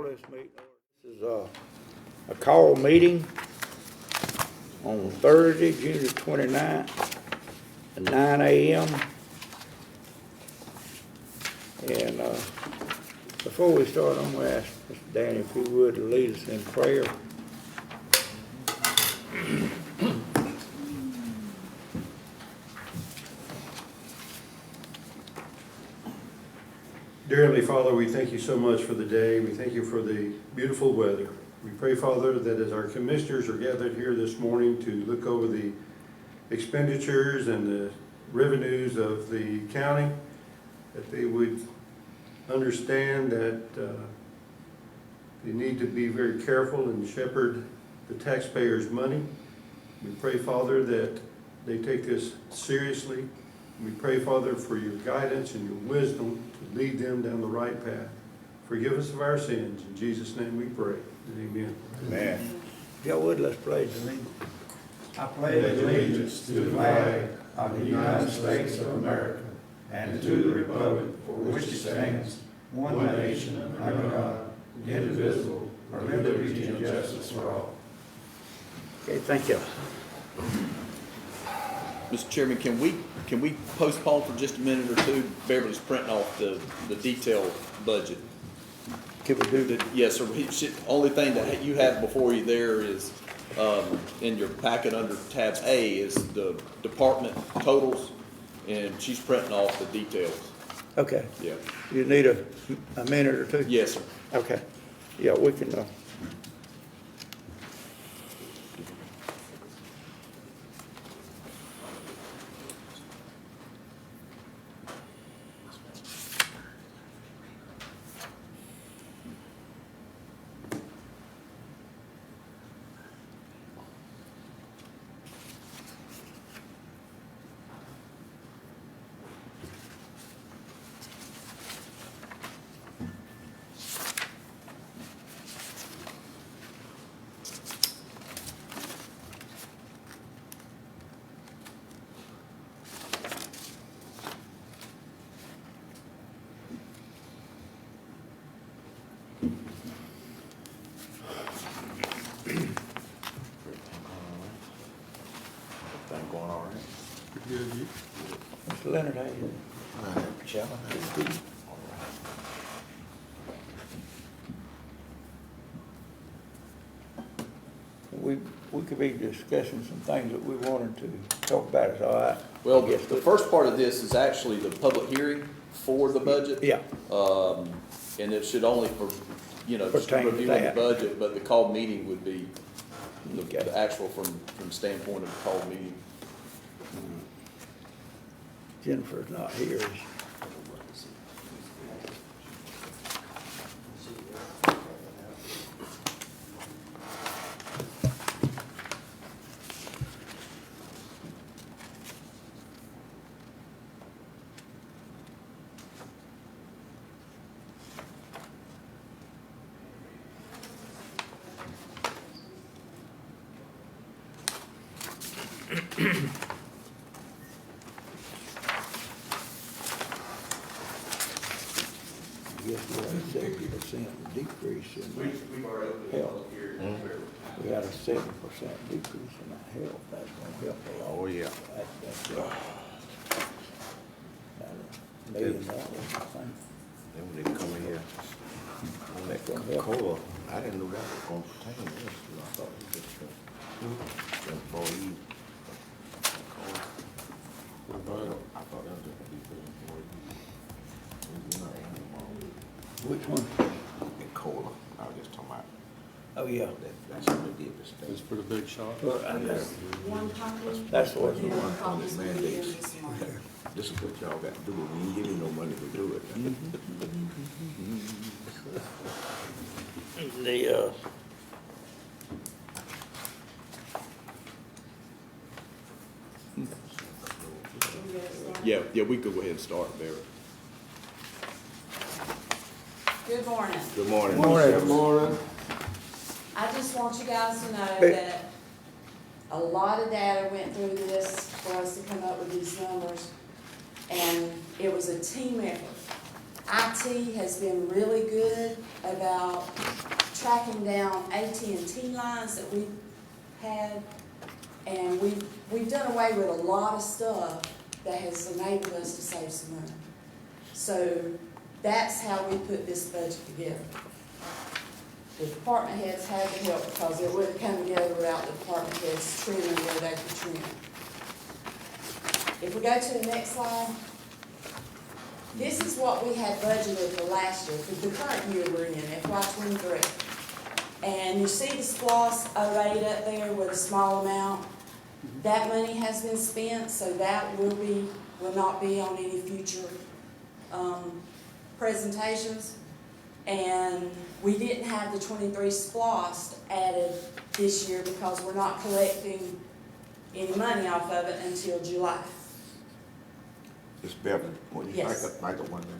Call this meeting. This is a call meeting on Thursday, June the 29th at 9 a.m. And before we start, I'm going to ask Mr. Danny if he would to lead us in prayer. Dear Heavenly Father, we thank you so much for the day. We thank you for the beautiful weather. We pray, Father, that as our commissioners are gathered here this morning to look over the expenditures and the revenues of the county, that they would understand that they need to be very careful and shepherd the taxpayers' money. We pray, Father, that they take this seriously. We pray, Father, for your guidance and your wisdom to lead them down the right path. Forgive us of our sins. In Jesus' name we pray. Amen. Amen. If y'all would, let's pledge allegiance. I pledge allegiance to the flag of the United States of America and to the republic for which it stands, one nation, under God, indivisible, with liberty and justice for all. Okay, thank you. Mr. Chairman, can we postpone for just a minute or two? Beverly's printing off the detailed budget. Can we do that? Yes, sir. Only thing that you have before you there is, in your packet under tab A is the department totals, and she's printing off the details. Okay. Yeah. You need a minute or two? Yes, sir. Okay. Yeah, we can, Everything going all right? Mr. Leonard, how you doing? We could be discussing some things that we wanted to talk about, is all right? Well, the first part of this is actually the public hearing for the budget. Yeah. And it should only, just Pertain to reviewing the that. budget, but the call meeting would be Okay. the actual from standpoint of the call meeting. Jennifer's not here. I guess we had a 70% decrease in health. We had a 70% decrease in our health. That's gonna help a lot. Oh, yeah. That's about $1 million, I think. Then when they come in here, on that Coca-Cola, I didn't know that was gonna pertain to this. I thought it was just employees. I thought that was just gonna be for employees. Which one? And cola, I was just talking about, Oh, yeah. that's what they did this thing. It's for the big shot. Well, I know. One copy. That's what Yeah, the one on copy's the gonna be here mandates. this morning. This is what y'all got to do, we ain't give you no money to do it. The, Yeah, we could go ahead and start there. Good morning. Good morning. Morning. Morning. I just want you guys to know Hey. that a lot of data went through this for us to come up with these numbers, and it was a team effort. IT has been really good about tracking down AT&T lines that we've had. And we've done away with a lot of stuff that has enabled us to save some money. So that's how we put this budget together. The department heads had to help because it wouldn't come together without the department heads trimming where they could trim. If we go to the next slide, this is what we had budgeted for last year, for the current year we're in, FY23. And you see the SPOS 08 up there with a small amount. That money has been spent, so that will not be on any future presentations. And we didn't have the 23 SPOS added this year because we're not collecting any money off of it until July. It's Beverly, when you Yes. like the one there.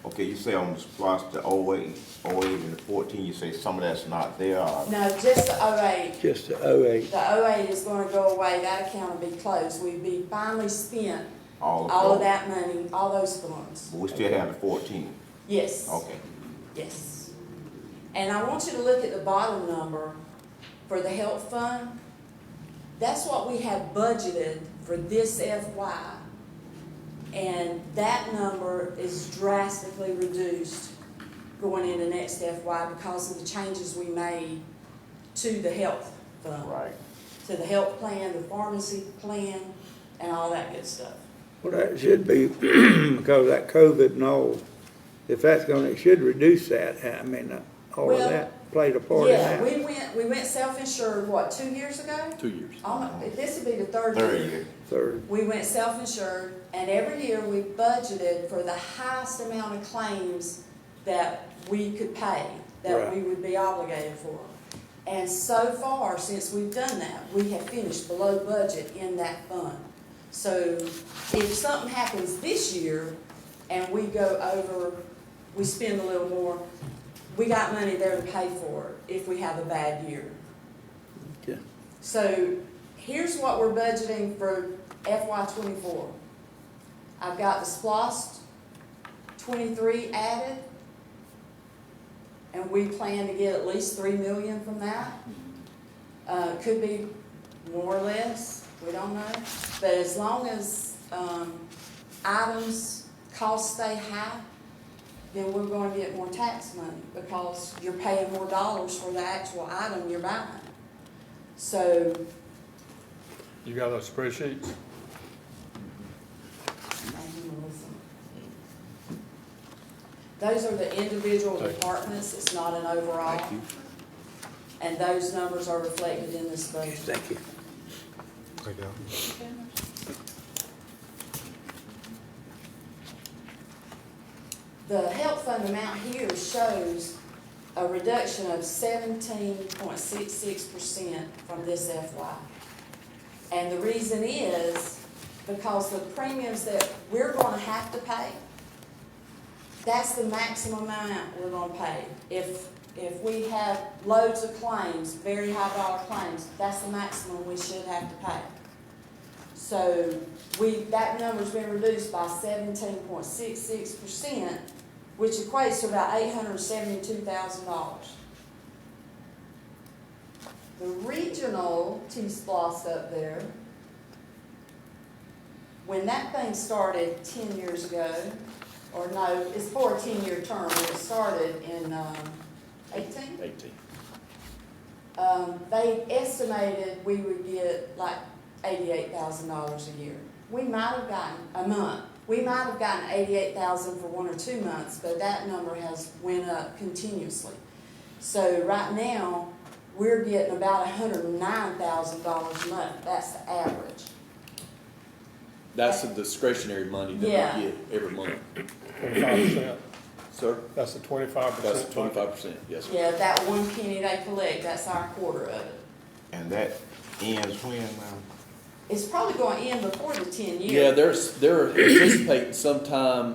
Okay, you say on the SPOS, the 08 and the 14, you say some of that's not there. No, just the 08. Just the 08. The 08 is gonna go away, that account will be closed. We've been finally spent All of that money, all those funds. But we still have the 14. Yes. Okay. Yes. And I want you to look at the bottom number for the health fund. That's what we have budgeted for this FY. And that number is drastically reduced going into next FY because of the changes we made to the health fund. Right. To the health plan, the pharmacy plan, and all that good stuff. Well, that should be, because of that COVID and all, if that's gonna, it should reduce that. I mean, all of Well, that played a part in Yeah, that. we went self-insured, what, 2 years ago? 2 years. This would be the third Third year. year. Third, We went self-insured, and every year we budgeted for the highest amount of claims that we could pay, that we would be obligated for. And so far, since we've done that, we have finished below budget in that fund. So if something happens this year and we go over, we spend a little more, we got money there to pay for it if we have a bad year. okay. So here's what we're budgeting for FY24. I've got the SPOS 23 added, and we plan to get at least $3 million from that. Could be more or less, we don't know. But as long as items, costs stay high, then we're going to get more tax money because you're paying more dollars for the actual item you're buying. So You got those spreadsheets? those are the individual departments, it's not an overall. Thank you. And those numbers are reflected in this budget. Thank you. Thank you. The health fund amount here shows a reduction of 17.66% from this FY. And the reason is because the premiums that we're gonna have to pay, that's the maximum amount we're gonna pay. If we have loads of claims, very high dollar claims, that's the maximum we should have to pay. So that number's been reduced by 17.66%, which equates to about $872,000. The regional T-SPLOS up there, when that thing started 10 years ago, or no, it's for a 10-year term, but it started in 18? 18. They estimated we would get like $88,000 a year. We might have gotten a month. We might have gotten $88,000 for 1 or 2 months, but that number has went up continuously. So right now, we're getting about $109,000 a month. That's the average. That's the discretionary money that Yeah. we get every month. 25%. Sir? That's the 25%. That's 25%, yes, sir. Yeah, that 1 penny they collect, that's our quarter of it. And that ends when now? It's probably going to end before the 10 years. Yeah, they're anticipating sometime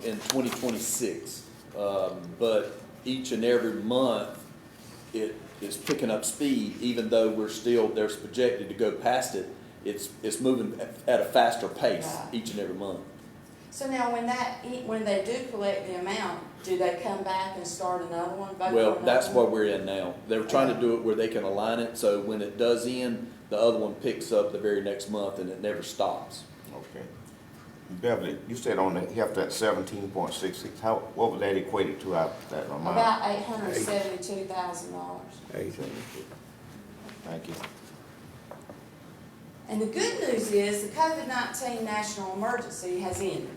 in 2026. But each and every month, it is picking up speed, even though there's projected to go past it. It's moving at a faster pace Right. each and every month. So now when they do collect the amount, do they come back and start another one? Vote for Well, another that's where one? we're in now. They're trying to do it where they can align it, so when it does end, the other one picks up the very next month and it never stops. Okay. Beverly, you said on the health that 17.66, what was that equated to out that amount? About $872,000. Thank you. And the good news is the COVID-19 national emergency has ended.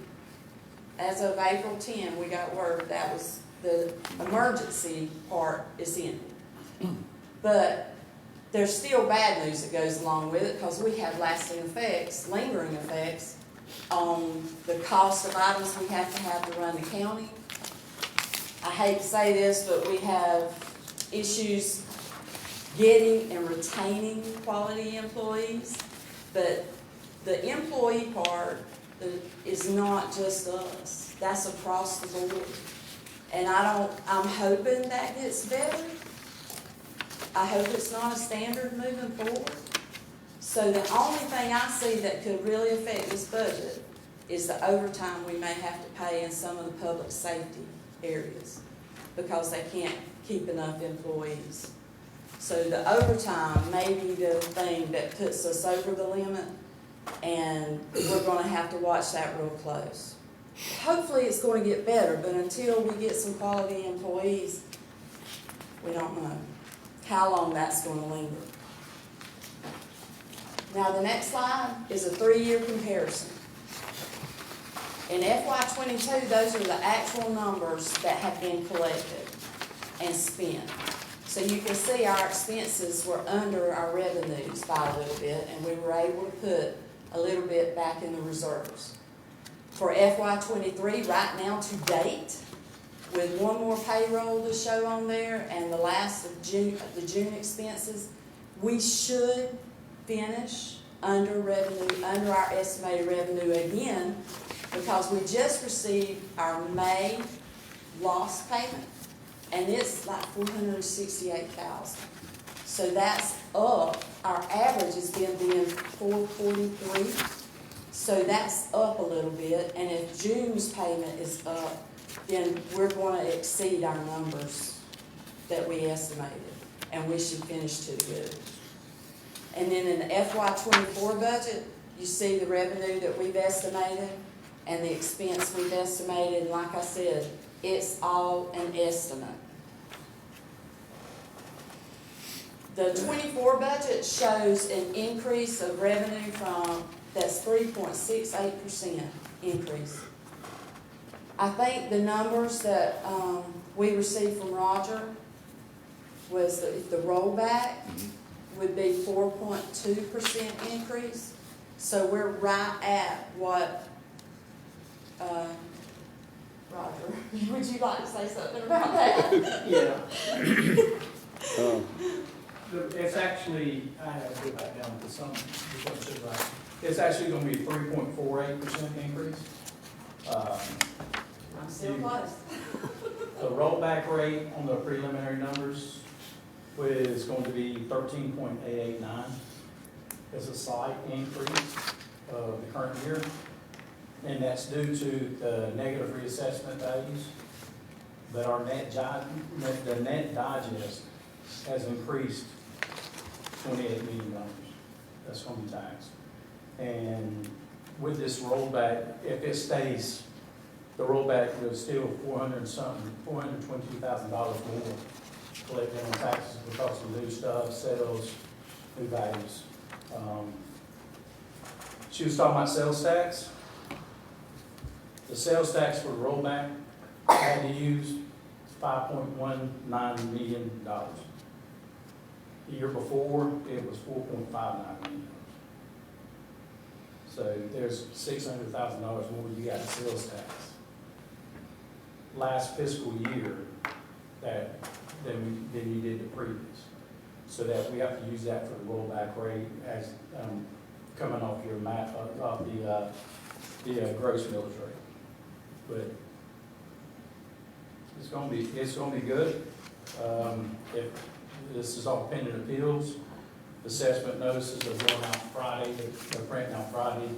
As of April 10, we got word that was the emergency part is ended. But there's still bad news that goes along with it because we have lasting effects, lingering effects on the cost of items we have to run the county. I hate to say this, but we have issues getting and retaining quality employees. But the employee part is not just us. That's across the board. And I'm hoping that gets better. I hope it's not a standard moving forward. So the only thing I see that could really affect this budget is the overtime we may have to pay in some of the public safety areas because they can't keep enough employees. So the overtime may be the thing that puts us over the limit, and we're gonna have to watch that real close. Hopefully it's gonna get better, but until we get some quality employees, we don't know how long that's gonna linger. Now the next slide is a 3-year comparison. In FY22, those are the actual numbers that have been collected and spent. So you can see our expenses were under our revenues by a little bit, and we were able to put a little bit back in the reserves. For FY23, right now to date, with one more payroll to show on there and the last of the June expenses, we should finish under revenue, under our estimated revenue again, because we just received our May loss payment. And it's like $468,000. So that's up. Our average has been $443. So that's up a little bit. And if June's payment is up, then we're going to exceed our numbers that we estimated. And we should finish to the good. And then in the FY24 budget, you see the revenue that we've estimated and the expense we've estimated. And like I said, it's all an estimate. The 24 budget shows an increase of revenue that's 3.68% increase. I think the numbers that we received from Roger was that if the rollback would be 4.2% increase. So we're right at what, Roger, would you like to say something about that? Yeah. It's actually, I have to go back down to some, right. It's actually gonna be 3.48% increase. I'm still close. The rollback rate on the preliminary numbers is going to be 13.889. It's a slight increase of the current year, and that's due to the negative reassessment values. But our the net digest has increased $28 million. That's going to be taxed. And with this rollback, if it stays, the rollback was still $422,000 more collected on taxes because of new stuff, sales, new values. She was talking about sales tax. The sales tax for the rollback I had to use $5.19 million. The year before, it was $4.59 million. So there's $600,000 more you got in sales tax last fiscal year than you did the previous. So that we have to use that for the rollback rate as coming off your off the gross millage rate. But it's gonna be good. If this is all pending appeals, assessment notices are going out Friday. They're printing out Friday.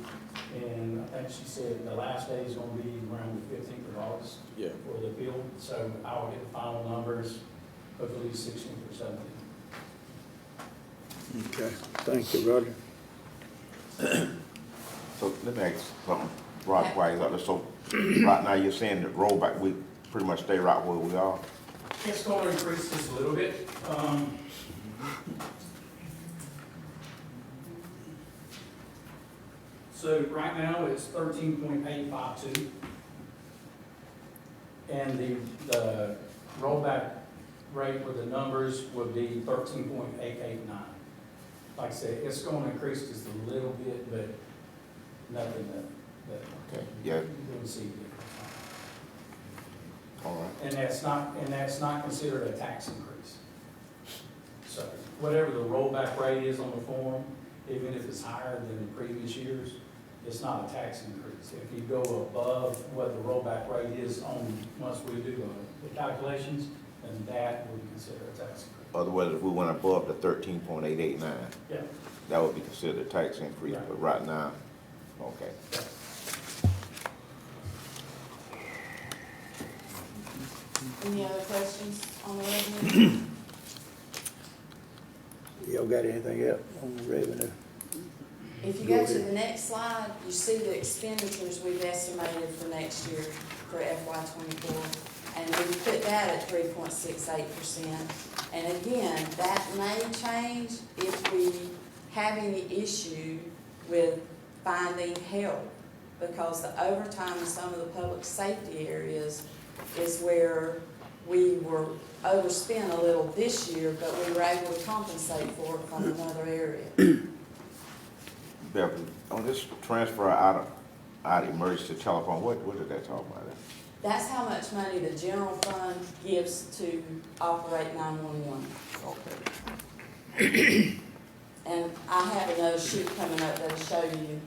And I think she said the last day is gonna be around the 15th of August Yeah. for the appeal. So I will get the final numbers, hopefully 16th or 17th. Okay, thank you, Roger. So let me ask something, Rod, why is that, so right now you're saying that rollback, we pretty much stay right where we are? It's going to increase just a little bit. So right now it's 13.852. And the rollback rate with the numbers would be 13.889. Like I said, it's going to increase just a little bit, but nothing that Okay, yeah, you wouldn't see difference. all right. And that's not considered a tax increase. So whatever the rollback rate is on the form, even if it's higher than the previous years, it's not a tax increase. If you go above what the rollback rate is once we do the calculations, then that would be considered a tax increase. Otherwise, if we went above the 13.889, Yeah. that would be considered a tax increase, Right. but right now, okay. Any other questions on the revenue? Y'all got anything else on the revenue? If you go to the next slide, you see the expenditures we've estimated for next year for FY '24. And we put that at 3.68%. And again, that may change if we have any issue with finding help, because the overtime in some of the public safety areas is where we were overspent a little this year, but we were able to compensate for it from another area. Beverly, on this transfer out of emergency telephone, what did that talk about? That's how much money the general fund gives to operate 911. Okay. And I have another sheet coming up that'll show you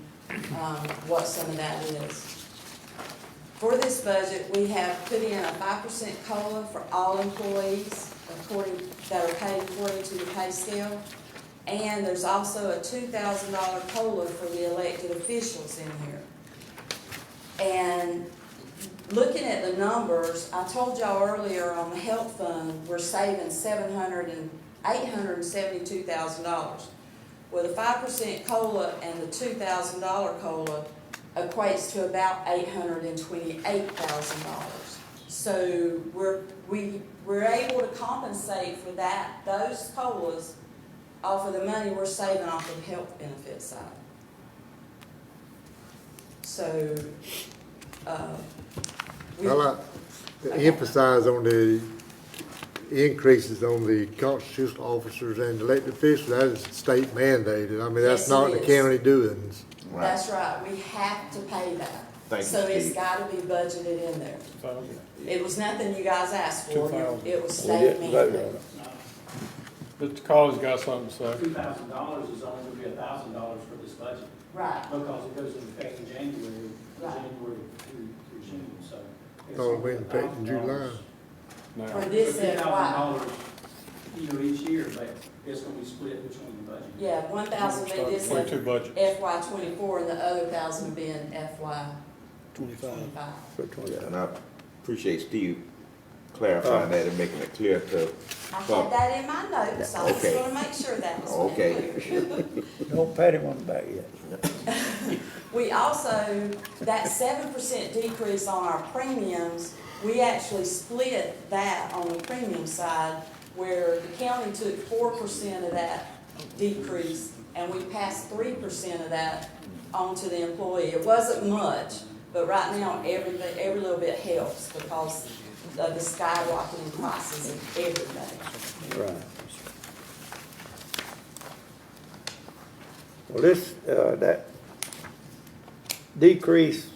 what some of that is. For this budget, we have put in a 5% COLA for all employees that are paid according to the pay scale. And there's also a $2,000 COLA for the elected officials in here. And looking at the numbers, I told y'all earlier on the health fund, we're saving $872,000. Well, the 5% COLA and the $2,000 COLA equates to about $828,000. So we're able to compensate for those COLAs off of the money we're saving off of the health benefit side. So, I like to emphasize on the increases on the constitutional officers and elected officials. That is state mandated. I mean, that's Yes, not it the is. county doings. Right. That's right, we have to pay that. Thank you, So it's Steve. gotta be budgeted in there. 2,000. It was nothing you guys asked for, 2,000. it was We state didn't vote on mandated. it. Mr. Collins got something to say. $2,000 is only going to be $1,000 for this budget, Right, because it goes into effect in January Right. through June, so. it's Oh, it went only in effect in July. Now, for this FY. $2,000, each year, but it's going to be split between the budget. Yeah, 1,000 be this 22 budget. FY '24, and the other 1,000 be in FY 25, '25. for Yeah, 25. and I appreciate Steve clarifying that and making it clear to, I had that in my notes, I just Okay. wanna make sure that was made Okay. clear. Don't pat him on the back yet. We also, that 7% decrease on our premiums, we actually split that on the premium side, where the county took 4% of that decrease, and we passed 3% of that on to the employee. It wasn't much, but right now, every little bit helps because of the skyrocketing prices of everything. Right. Well, that decrease,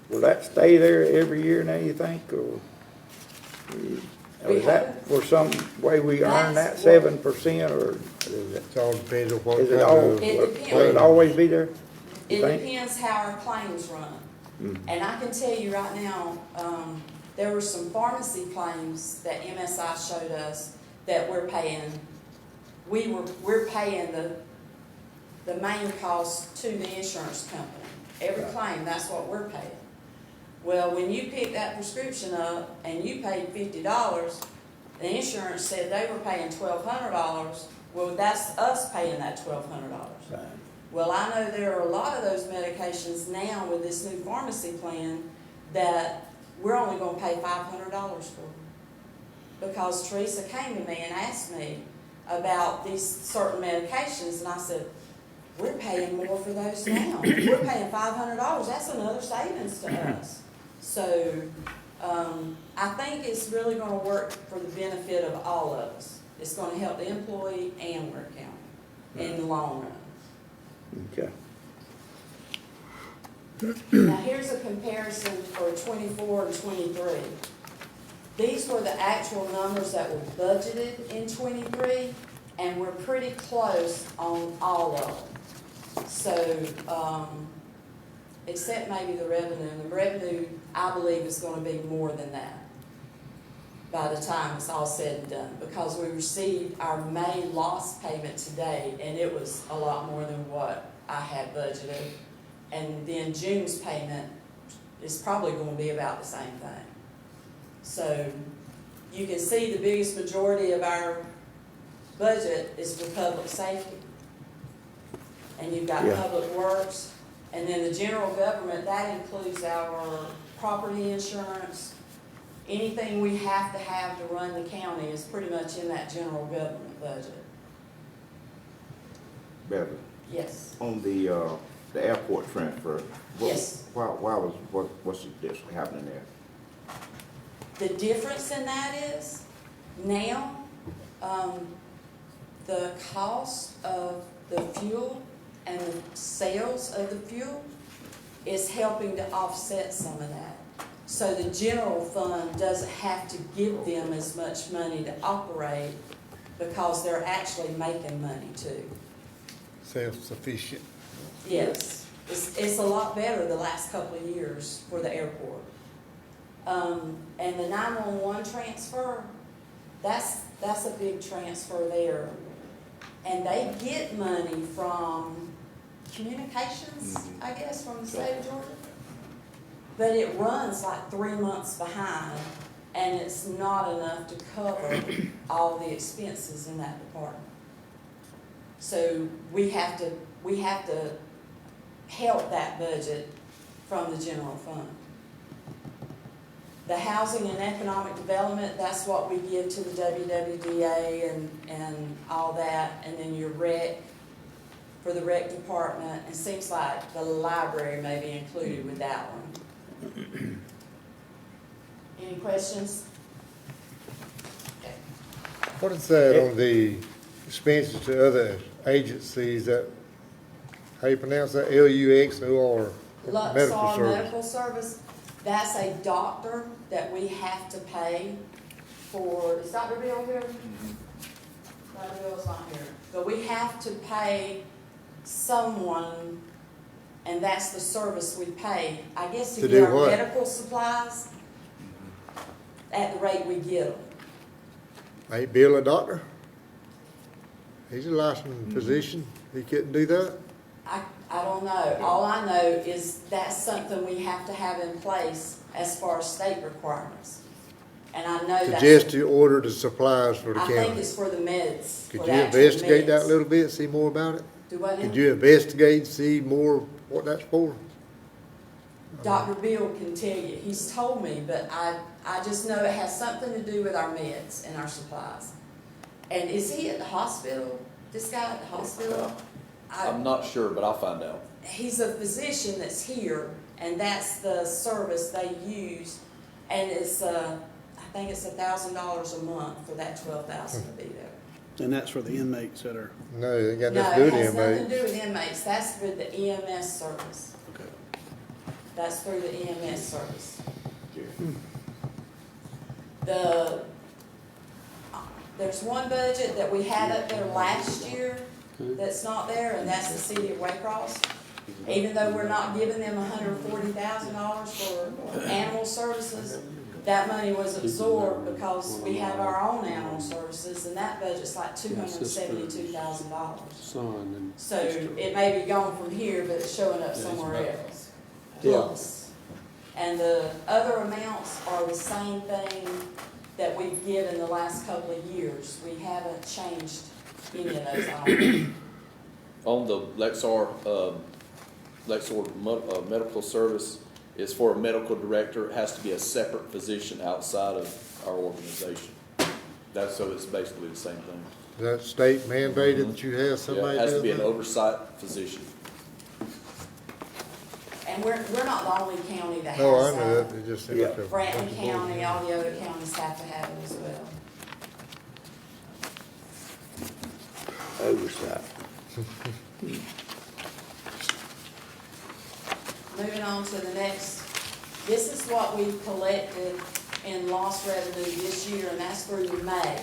will that stay there every year now, you think, or is that for some way we earn that That's what- 7%, or is it, It all depends on what is it kind all, of. It will depends. it always be there? You It think? depends how our claims run. And I can tell you right now, there were some pharmacy claims that MSI showed us that we're paying. We're paying the the main cost to the insurance company. Every claim, that's what we're paying. Well, when you picked that prescription up and you paid $50, the insurance said they were paying $1,200. Well, that's us paying that $1,200. Right. Well, I know there are a lot of those medications now with this new pharmacy plan that we're only gonna pay $500 for. Because Teresa came to me and asked me about these certain medications, and I said, we're paying more for those now. We're paying $500, that's another savings to us. So, I think it's really gonna work for the benefit of all of us. It's gonna help the employee and Ware County in the long run. Okay. Now, here's a comparison for 24 and 23. These were the actual numbers that were budgeted in 23, and we're pretty close on all of them. So, except maybe the revenue, I believe, is gonna be more than that by the time it's all said and done, because we received our May loss payment today, and it was a lot more than what I had budgeted. And then June's payment is probably gonna be about the same thing. So you can see the biggest majority of our budget is for public safety. And you've got Yeah. public works, and then the general government, that includes our property insurance. Anything we have to run the county is pretty much in that general government budget. Beverly, Yes, on the airport transfer. Yes. What's this happening there? the difference in that is now, the cost of the fuel and the sales of the fuel is helping to offset some of that. So the general fund doesn't have to give them as much money to operate because they're actually making money too. Self-sufficient. Yes, it's a lot better the last couple of years for the airport. And the 911 transfer, that's a big transfer there. And they get money from communications, I guess, from the state of Georgia. But it runs like 3 months behind, and it's not enough to cover all the expenses in that department. So we have to help that budget from the general fund. The housing and economic development, that's what we give to the WWDA and all that, and then your rec, for the rec department. It seems like the library may be included with that one. Any questions? Okay. What is that on the expenses to other agencies, that, how you pronounce that, LUXOR? Luxor Medical Service, that's a doctor that we have to pay for, is Dr. Bill here? Dr. Bill's not here. But we have to pay someone, and that's the service we pay, I guess, to To get do our what? medical supplies at the rate we get them. Ain't Bill a doctor? He's a licensed physician, he couldn't do that? I don't know. All I know is that's something we have to have in place as far as state requirements. And I know To that's. just to order the supplies for the I think county. it's for the meds. Could for you the actual investigate that meds. a little bit, see more about it? Do what now? Could you investigate, see more what that's for? Dr. Bill can tell you. He's told me, but I just know it has something to do with our meds and our supplies. And is he at the hospital? This guy at the hospital? I'm not sure, but I'll find out. He's a physician that's here, and that's the service they use. And it's, I think it's $1,000 a month for that 12,000 to be there. And that's for the inmates that are, No, it ain't got No, nothing to it do has with nothing inmates. to do with inmates. That's through the EMS service. okay. That's through the EMS service. There's one budget that we had up there last year that's not there, and that's the city of Waycross. Even though we're not giving them $140,000 for animal services, that money was absorbed because we have our own animal services, and that budget's like $272,000. Son and. So it may be gone from here, but it's showing up somewhere else. Yeah. Plus. And the other amounts are the same thing that we've given the last couple of years. We haven't changed any of those items. On the Lexar medical service, is for a medical director, it has to be a separate physician outside of our organization. So it's basically the same thing. Is that state mandated that you have Yeah, somebody it has to doing be an that? oversight physician. And we're not the only county that No, I has know that. that, it just seems Yeah. like a. Brantley County, all the other counties have to have it as well. Oversight. Moving on to the next, this is what we've collected in lost revenue this year, and that's through May.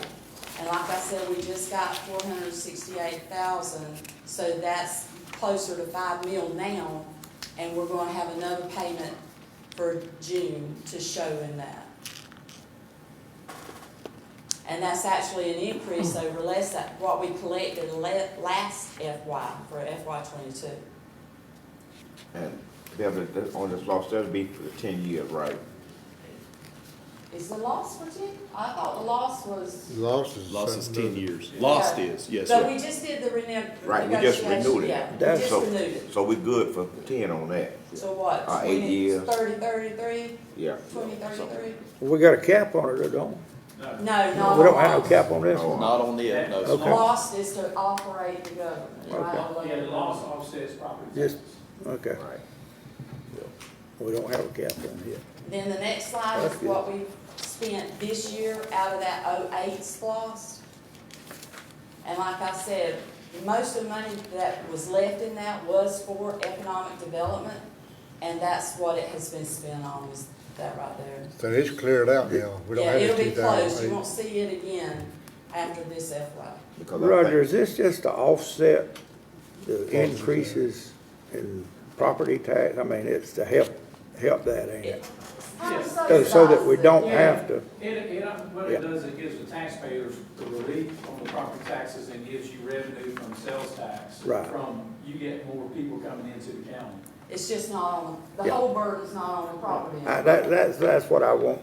And like I said, we just got 468,000, so that's closer to 5 mil now, and we're gonna have another payment for June to show in that. And that's actually an increase over less than what we collected last FY, for FY '22. And Beverly, on this loss, that'll be for 10 years, right? Is the loss for 10? I thought the loss was. Loss is. Lost is something 10 to- years. Lost is, yes, But sir. we just did the Right, we just negotiation. renewed it. Yeah, we That's- just So- renewed it. So we're good for 10 on that? So what, 8 20, years. 30, 33, Yeah. 20, 33? We got a cap on it, or don't we? No, We not don't have no lost. cap on this No. one? Not on it, no, Okay. sir. Lost is to operate the government, right? Okay. Yeah, the loss offsets property Just, taxes. okay, Right. we don't have a cap on it. Then the next slide That's is good. what we've spent this year out of that '08 SPOS. And like I said, most of the money that was left in that was for economic development, and that's what it has been spent on, is that right there. So it's cleared out now. We don't Yeah, have it'll this be closed, you 2008. won't see it again after this FY. Because I Roger, think- is this just to offset the increases in property tax? I mean, it's to help that, ain't it? So that we don't have to, What it does, it gives the taxpayers the relief on the property taxes and gives you revenue from sales tax. Right. From, you get more people coming into the county. It's just not on, the Yeah. whole burden's not on the property. that's what I want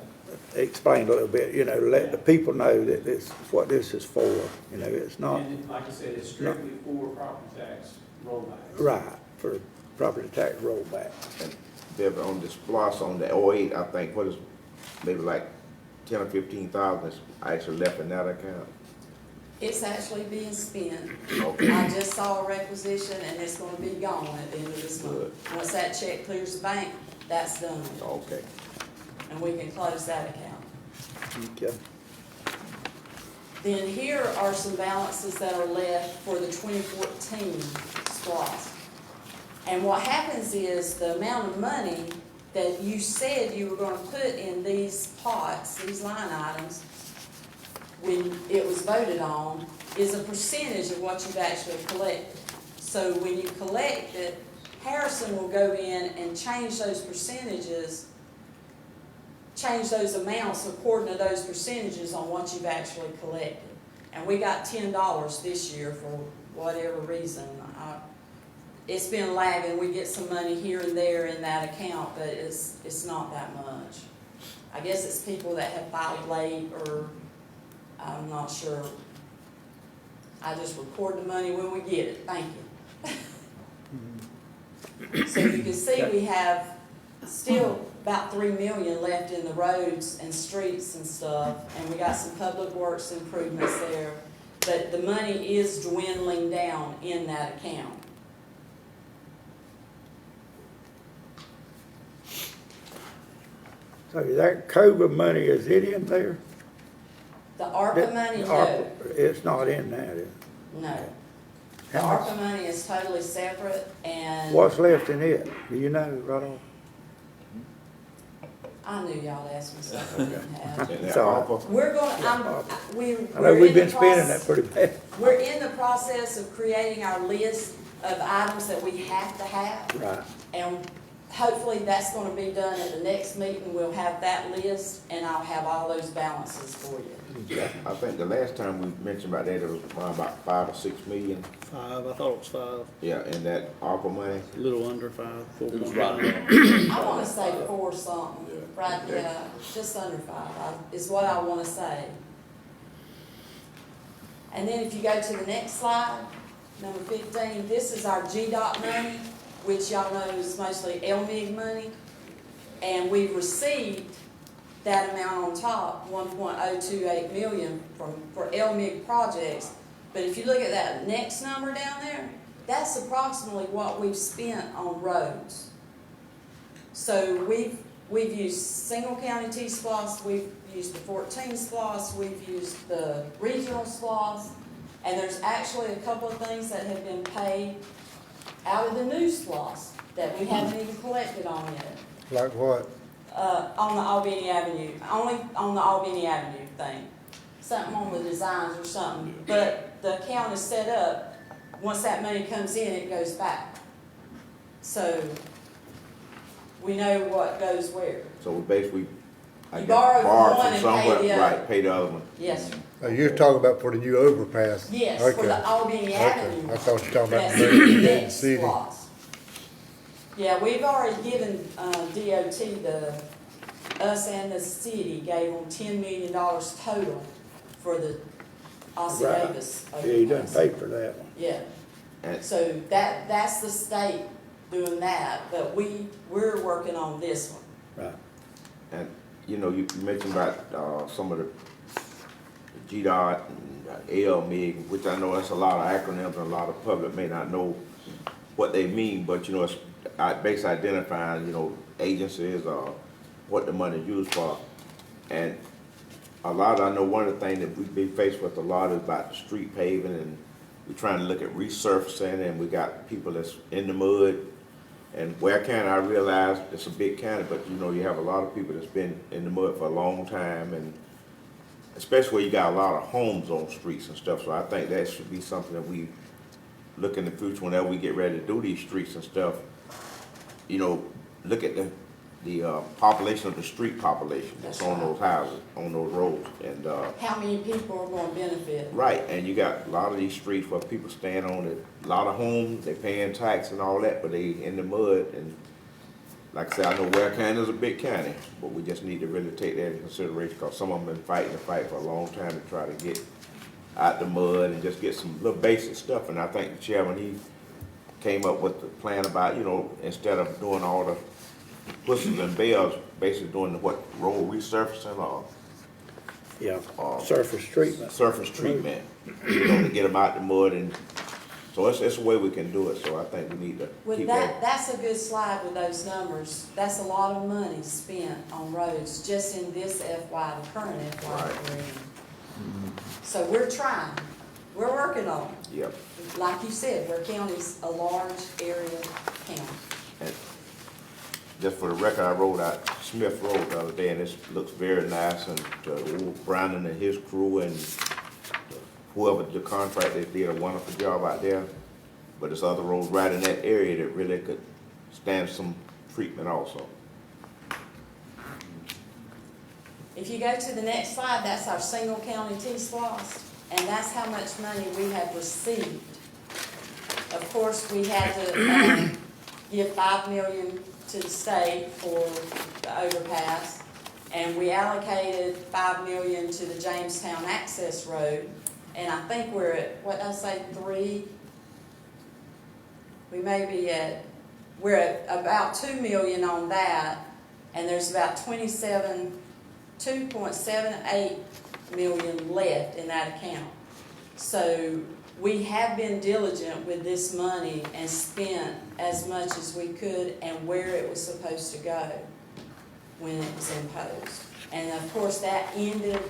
explained a little bit, you know, let the people know that this, what this is for, you know, it's not, And like I said, it's strictly for property tax rollback. right, for property tax rollback. And Beverly, on this loss on the '08, I think, what is, maybe like 10 or 15,000 is actually left in that account? It's actually being spent. Okay. I just saw a requisition and it's gonna be gone at the end of this month. Once that check clears the bank, that's done, Okay. and we can close that account. Okay. Then here are some balances that are left for the 2014 SPOS. And what happens is the amount of money that you said you were gonna put in these pots, these line items, when it was voted on, is a percentage of what you've actually collected. So when you collect it, Harrison will go in and change those percentages, change those amounts according to those percentages on what you've actually collected. And we got $10 this year for whatever reason. It's been lagging, we get some money here and there in that account, but it's not that much. I guess it's people that have filed late, or I'm not sure. I just record the money when we get it, thank you. So you can see we have still about 3 million left in the roads and streets and stuff, and we got some public works improvements there, but the money is dwindling down in that account. So that COVID money, is it in there? The ARPA money, no, ARPA, it's not in that, is it? no. The How much- ARPA money is totally separate, and What's left in it? Do you know right off? I knew y'all asked me something I didn't have. And that So- ARPA, We're going, ARPA. I we're know we've in the been spending process- that pretty bad. We're in the process of creating our list of items that we have to have. Right. And hopefully that's gonna be done at the next meeting. We'll have that list and I'll have all those balances for you. I think the last time we mentioned about that, it was around about 5 or 6 million. 5, I thought it was 5, Yeah, in that ARPA money. a little under 5, It was 4.9. right around. I wanna say 4 something, right, yeah, just under 5, is what I wanna say. And then if you go to the next slide, number 15, this is our GDOT money, which y'all know is mostly LMIG money. And we've received that amount on top, 1.028 million for LMIG projects. But if you look at that next number down there, that's approximately what we've spent on roads. So we've used single county T-SPLOS, we've used the 14 SPLOS, we've used the regional SPLOS, and there's actually a couple of things that have been paid out of the new SPLOS that we haven't even collected on yet. Like what? On the Albany Avenue, only on the Albany Avenue thing. Something on the designs or something. But the account is set up, once that money comes in, it goes back. So we know what goes where. So we basically, I You guess, borrow borrowed one from and somewhere, pay the other. right, pay the other one. Yes, sir. You're talking about for the new overpass? Yes, for Okay. the Albany Okay. Avenue. I thought you were talking about That's the the main next city. SPLOS. Yeah, we've already given, DOT, us and the city gave them $10 million total for the Ossie Right. Davis. Yeah, you done overpass. paid for that one. Yeah, And so that's the state doing that, but we're working on this one. Right. And, you know, you mentioned about, some of the GDOT and LMIG, which I know that's a lot of acronyms and a lot of public may not know what they mean, but, you know, it's basically identifying, you know, agencies or what the money is used for. And a lot, I know one of the things that we've been faced with a lot is about the street paving, and we're trying to look at resurfacing, and we got people that's in the mud. And Ware County, I realize it's a big county, but you know, you have a lot of people that's been in the mud for a long time, and especially where you got a lot of homes on streets and stuff. So I think that should be something that we look in the future whenever we get ready to do these streets and stuff. You know, look at the population of the street population that's on those houses, on those roads, and How many people are gonna benefit? right, and you got a lot of these streets where people stand on it, a lot of homes, they paying tax and all that, but they in the mud. And like I said, I know Ware County is a big county, but we just need to really take that into consideration, because some of them been fighting the fight for a long time to try to get out the mud and just get some little basic stuff. And I think the chairman, he came up with the plan about, you know, instead of doing all the whistles and bells, basically doing what, road resurfacing or Yeah, surface treatment. surface treatment, you know, to get them out the mud. And so it's a way we can do it, so I think we need to With keep that, that. that's a good slide with those numbers. That's a lot of money spent on roads just in this FY, the current FY that we're in. So we're trying, we're working on it. Yep. Like you said, Ware County's a large area county. And just for the record, I rode out Smith Road the other day, and this looks very nice, and Brandon and his crew and whoever the contract, they did a wonderful job out there. But there's other roads right in that area that really could stand some treatment also. If you go to the next slide, that's our single county T-SPLOS, and that's how much money we have received. Of course, we had to give $5 million to the state for the overpass, and we allocated $5 million to the Jamestown Access Road, and I think we're at, what did I say, 3? We may be at, we're at about $2 million on that, and there's about 2.78 million left in that account. So we have been diligent with this money and spent as much as we could and where it was supposed to go when it was imposed. And of course, that ended,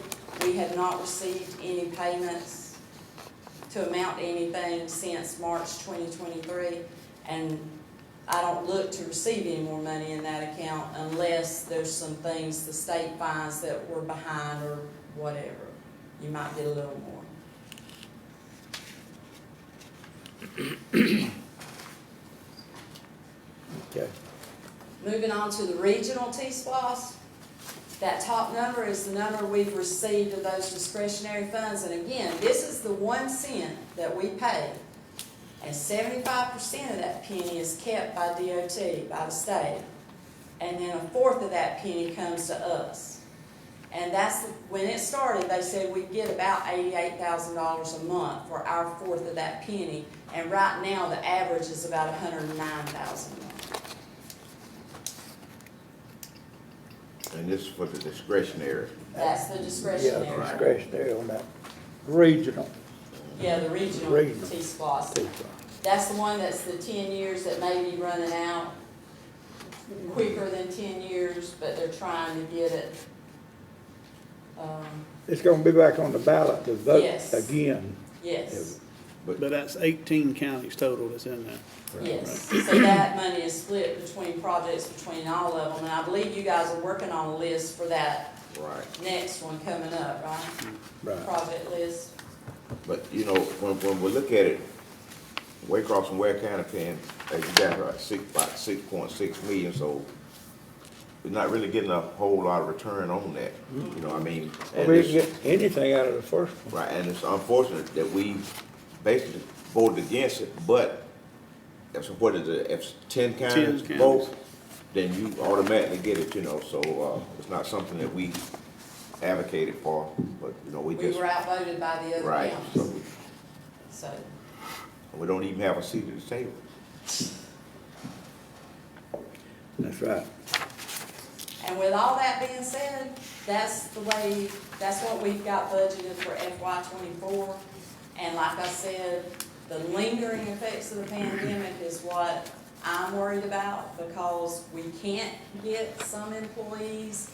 we have not received any payments to amount to anything since March 2023. And I don't look to receive any more money in that account unless there's some things the state finds that we're behind or whatever. You might get a little more. Okay. Moving on to the regional T-Splosh, that top number is the number we've received of those discretionary funds. And again, this is the 1 cent that we pay. And 75% of that penny is kept by DOT, by the state. And then 1/4 of that penny comes to us. And that's, when it started, they said we'd get about $88,000 a month for our 1/4 of that penny. And right now, the average is about $109,000 a month. And this is for the discretionary. That's the discretionary. Yeah, discretionary on that regional. Yeah, the regional Regional. T-Splosh. T-Splosh. That's the one that's the 10 years that may be running out quicker than 10 years, but they're trying to get it. It's gonna be back on the ballot to vote Yes. again. Yes, But that's 18 counties total that's in there. yes. So that money is split between projects between all of them. And I believe you guys are working on a list for that Right. next one coming up, right? Right. Project list. But, you know, when we look at it, Waycross and Ware County paying, you got about 6.6 million, so we're not really getting a whole lot of return on that, you know, I mean. and We it's- didn't get anything out of the first one. Right, and it's unfortunate that we basically voted against it, but if 10 counties counties. vote, then you automatically get it, you know, so, it's not something that we advocated for, but, you know, we We just, were outvoted by the other right, so counties. So, we don't even have a seat at the table. That's right. and with all that being said, that's what we've got budgeted for FY '24. And like I said, the lingering effects of the pandemic is what I'm worried about, because we can't get some employees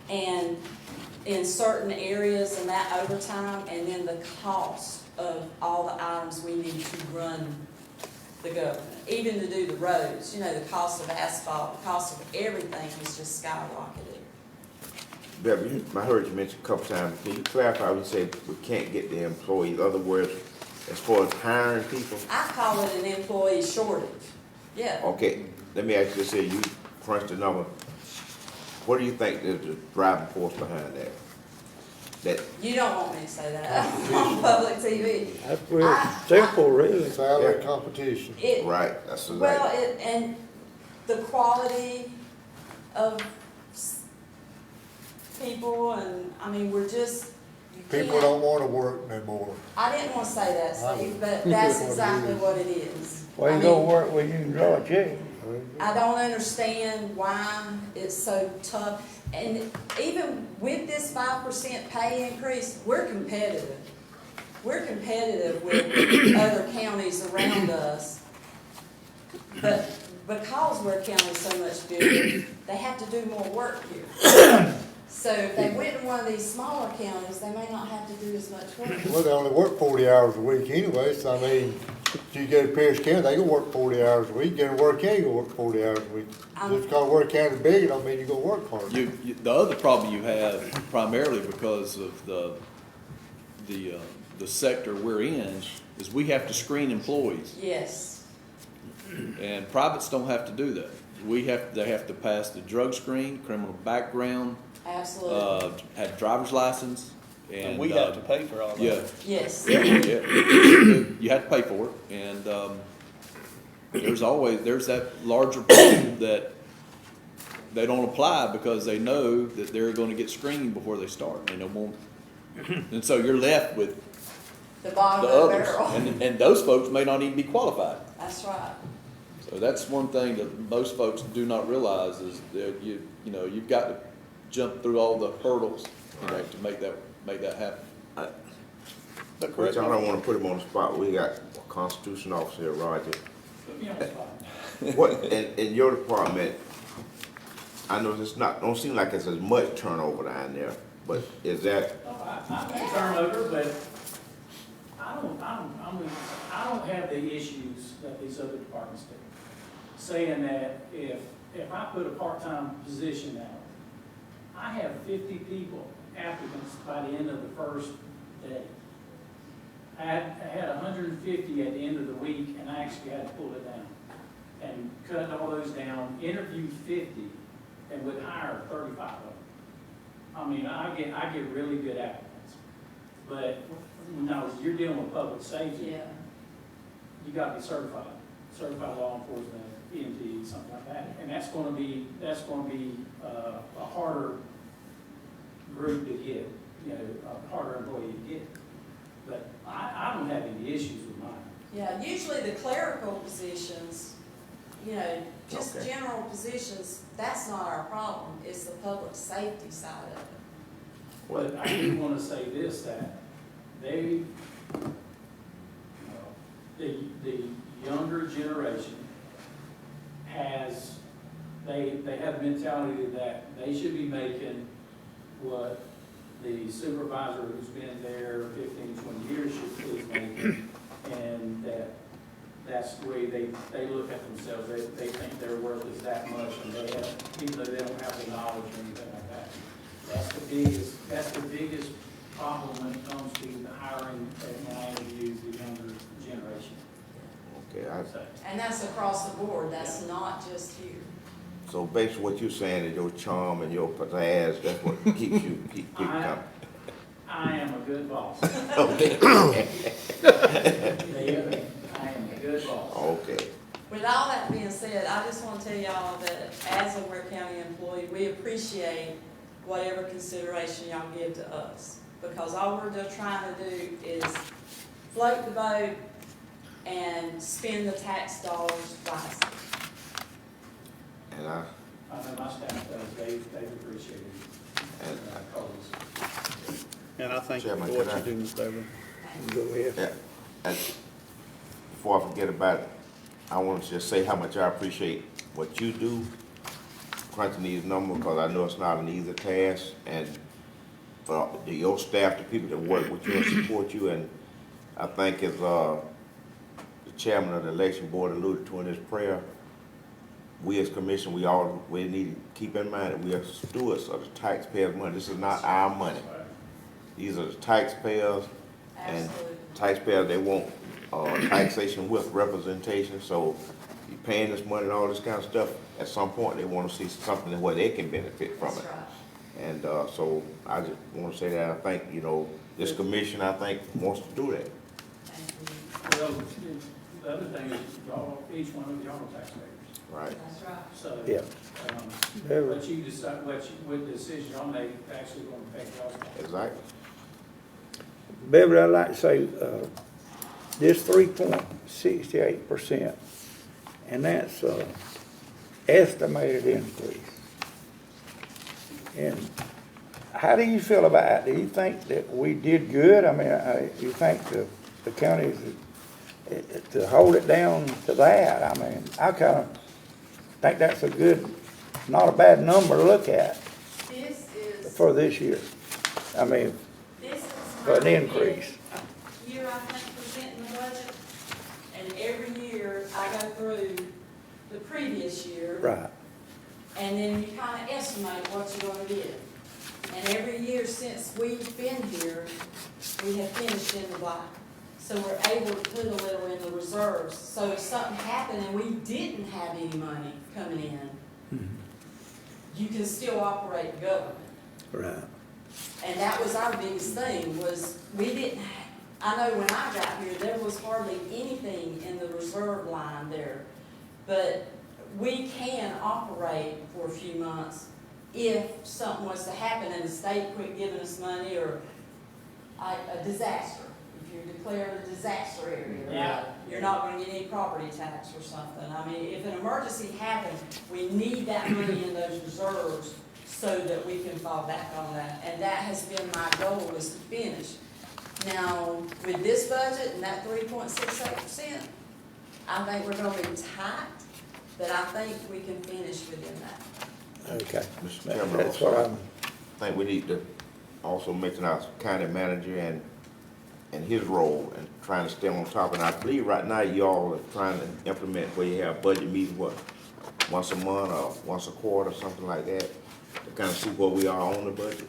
and in certain areas and that overtime, and then the cost of all the items we need to run the government, even to do the roads. You know, the cost of asphalt, the cost of everything has just skyrocketed. Beverly, I heard you mention a couple times, can you clarify, when you say we can't get the employees, in other words, as far as hiring people? I call it an employee shortage, yeah. Okay, let me ask you this here, you crunched the number, what do you think is the driving force behind that? That, You don't want me to say that on public TV. That's real simple, really. Salary competition. It, right, that's right. well, and the quality of people, and, I mean, we're just, you People can't- don't wanna work no more. I didn't want to say that, Steve, but that's exactly what it is. Well, I you go mean, work where you can draw a check. I don't understand why it's so tough. And even with this 5% pay increase, we're competitive. We're competitive with other counties around us. But because Ware County's so much bigger, they have to do more work here. So if they went to one of these smaller counties, they may not have to do as much work. Well, they only work 40 hours a week anyway, so I mean, if you go to Pierce County, they gonna work 40 hours a week. Go to Ware County, you gonna work 40 hours a week. Just because Ware County's big, it don't mean you gonna work hard. The other problem you have, primarily because of the sector we're in, is we have to screen employees. Yes, And privates don't have to do that. They have to pass the drug screen, criminal background, absolutely. have driver's license, and. And we have to pay for all that. Yeah, Yes. yeah. You have to pay for it, and, there's that larger pool that they don't apply because they know that they're gonna get screened before they start, and they won't. And so you're left with The bottom the of the others, barrel. and those folks may not even be qualified. That's right. So that's one thing that most folks do not realize is that you've got to jump through all the hurdles, to make that happen. But But correct y'all me- don't wanna put him on the spot, we got a Constitution officer here, Roger. Put me on the spot. What, in your department, I know it's don't seem like it's as much turnover down there, but is that, I've been turnover, but I don't have the issues that these other departments do. Saying that if I put a part-time position out, I have 50 people, applicants, by the end of the first day. I had 150 at the end of the week, and I actually had to pull it down. and cut all those down, interviewed 50, and would hire 35 of them. I mean, I get really good applicants. But, you're dealing with public safety. Yeah. You gotta be certified law enforcement, EMT, something like that. And that's gonna be a harder group to get, a harder employee to get. But I don't have any issues with mine. Yeah, usually the clerical positions, just Okay. general positions, that's not our problem, it's the public safety side of it. But I do wanna say this, that they, the younger generation they have a mentality that they should be making what the supervisor who's been there 15, 20 years should be making, and that's the way they look at themselves. They think their worth is that much, and even though they don't have the knowledge or anything like that. That's the biggest problem when it comes to the hiring and I interview the younger generation. Okay, So, And that's across the board, that's not just here. so basically what you're saying is your charm and your pizzazz, that's what keeps you, keep coming. I am a good boss. Okay, I am a good boss. okay. With all that being said, I just want to tell y'all that as a Ware County employee, we appreciate whatever consideration y'all give to us. Because all we're just trying to do is float the boat and spend the tax dollars wisely. And I know my staff does, they've appreciated it. And- And I thank you for Chairman, what can I- you do, Mr. Beverly. Go ahead. Yeah, and before I forget about it, I want to just say how much I appreciate what you do, crunching these numbers, because I know it's not an easy task, and for your staff, the people that work with you and support you, and I think as the chairman of the election board alluded to in his prayer, we as commission, we need to keep in mind that we are stewards of the taxpayers' money. This is not our money. These are the taxpayers, and Absolutely. taxpayers, they want taxation with representation, so you're paying this money and all this kind of stuff, at some point, they want to see something where they can benefit from That's it. right. And so I just want to say that I think, this commission, I think, wants to do that. Thank you. Well, the other thing is, each one of y'all are taxpayers. Right. That's right. So, Yeah. what you decide, what decision y'all make actually going to affect y'all's tax. Exactly. Beverly, I'd like to say, this 3.68%, and that's, estimated increase. And how do you feel about it? Do you think that we did good? I mean, you think the county, to hold it down to that? I mean, I kind of think that's a good, not a bad number to look at This is, for this year. I mean, this is for an my increase. year, I think, presenting the budget. And every year, I go through the previous year. Right. And then you kind of estimate what you're gonna get. And every year since we've been here, we have finished in the black. So we're able to put a little in the reserves. So if something happened and we didn't have any money coming in, you can still operate the government. Right. And that was our biggest thing, was we didn't, I know when I got here, there was hardly anything in the reserve line there. But we can operate for a few months if something was to happen and the state quit giving us money, or a disaster. If you're declared a disaster area, right? Yeah. You're not gonna get any property tax or something. I mean, if an emergency happens, we need that money in those reserves so that we can fall back on that. And that has been my goal, is to finish. Now, with this budget and that 3.68%, I think we're gonna be tight, but I think we can finish within that. Okay. Mr. Chairman, That's what also, I'm, I think we need to also mention our county manager and his role in trying to stay on top. And I believe right now y'all are trying to implement where you have budget meetings, once a month or once a quarter, something like that, to kind of see where we are on the budget.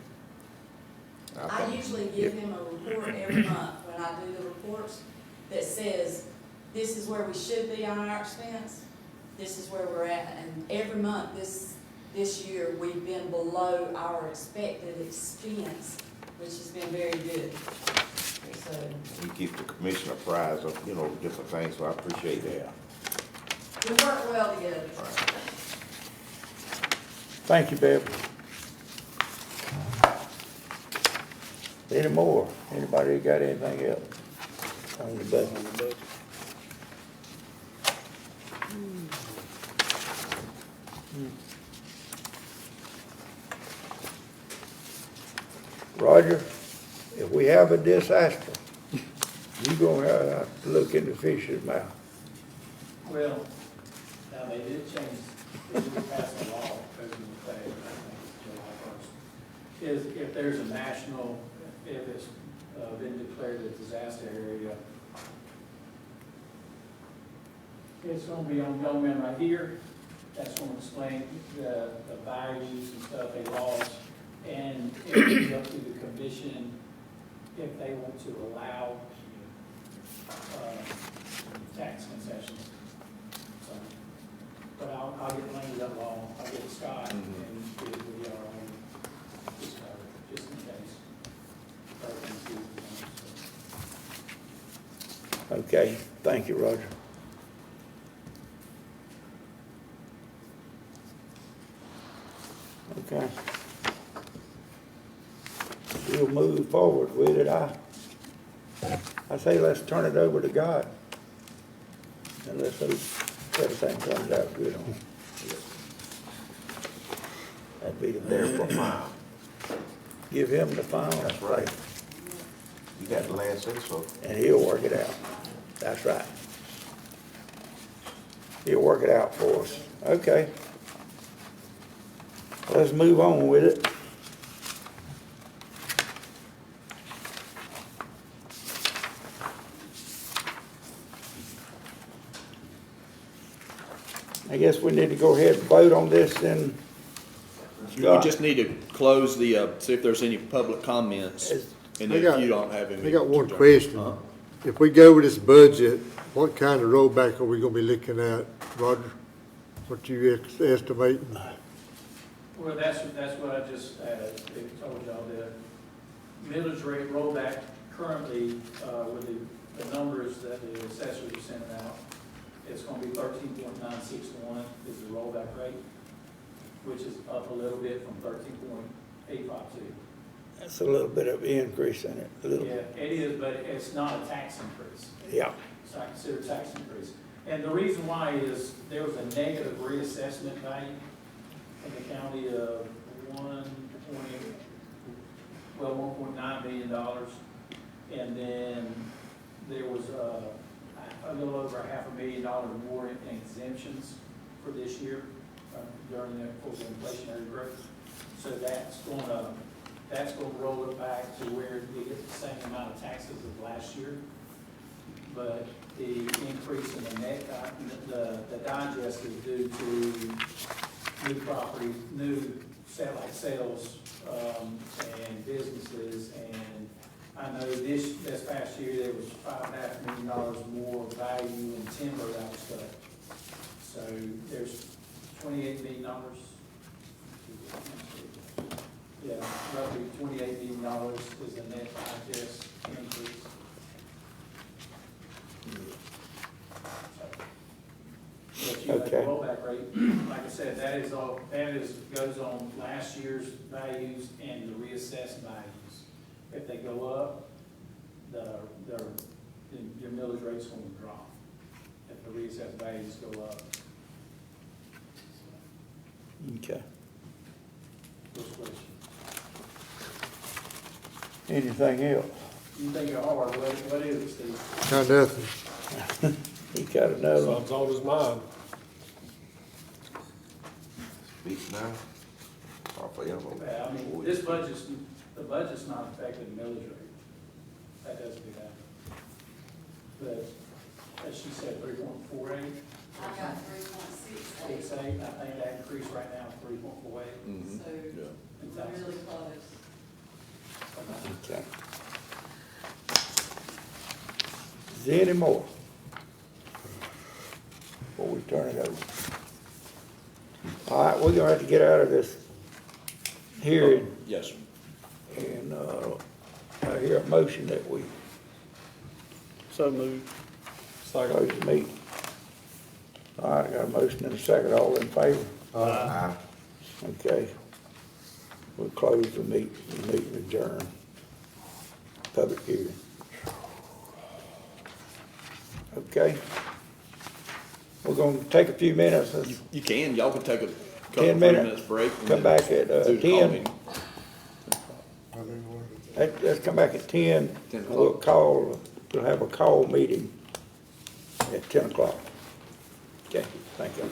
I usually give him a report every month when I do the reports that says, this is where we should be on our expense, this is where we're at, and every month this year, we've been below our expected expense, which has been very good. So, You keep the commissioner apprised of, you know, different things, so I appreciate that. we work well together. Thank you, Beverly. Any more? Anybody got anything else on the budget? Roger, if we have a disaster, you gonna have to look in the fish's mouth. Well, now they did change, they did pass a law, President Fay, I think it's July 1st. Is if there's a national, if it's been declared a disaster area, it's gonna be on Young Men right here. That's gonna explain the values and stuff they lost. And it will be up to the commission if they want to allow tax concessions. So, but I'll get language up law, I'll get Scott and get it with y'all on just in case. Okay, thank you, Roger. Okay. We'll move forward with it. I say let's turn it over to God. And let's hope everything comes out good on it. That'd be the There best. for mine. Give him the final. That's right. You got the last say so. And he'll work it out. That's right. He'll work it out for us. Okay. Let's move on with it. I guess we need to go ahead and vote on this then. You just need to close the, see if there's any public comments, and I if got- you don't have any. I got one question. If we go with this budget, what kind of rollback are we gonna be looking at, Roger? What you estimating? Well, that's what I just told y'all, the millage rate rollback currently, with the numbers that the assessors are sending out, it's gonna be 13.961 is the rollback rate, which is up a little bit from 13.852. That's a little bit of increase in it, a little. Yeah, it is, but it's not a tax increase. Yeah. It's not considered a tax increase. And the reason why is there was a negative reassessment value in the county of $1.9 million. And then there was a little over $500,000 more in exemptions for this year during the inflationary growth. So that's going to roll it back to where we get the same amount of taxes as last year. But the increase in the net, the digest is due to new property, new satellite sales, and businesses. And I know this past year, there was $5.5 million more value in timber that was cut. So there's $28 million. Yeah, roughly $28 million is the net digest increase. But you have the Okay. rollback rate, like I said, goes on last year's values and the reassessed values. If they go up, your millage rate's gonna drop. If the reassessed values go up. Okay. First question. Anything else? You think you're hard, what is it, Steve? Kind of nothing. He got another one. Son's on his mind. Speak now, or forever. Yeah, I mean, the budget's not affecting the millage rate. That doesn't do that. But, as she said, 3.48, I got 3.68, 68, I think that increase right now is 3.48. so Yeah. we're really close. Okay. Is there any more? before we turn it over. All right, we're gonna have to get out of this hearing, Yes, sir. and, I hear a motion that we So moved. Second. close the meeting. All right, got a motion and a second, all in favor? Aye. Okay. We'll close the meeting adjourned. Public hearing. Okay. We're gonna take a few minutes, let's You can, y'all can take a couple, 10 3 minute, minutes break. and come then back at, do the call 10. meeting. let's come back at 10. 10 o'clock. We'll have a call meeting at 10 o'clock. Okay, thank you.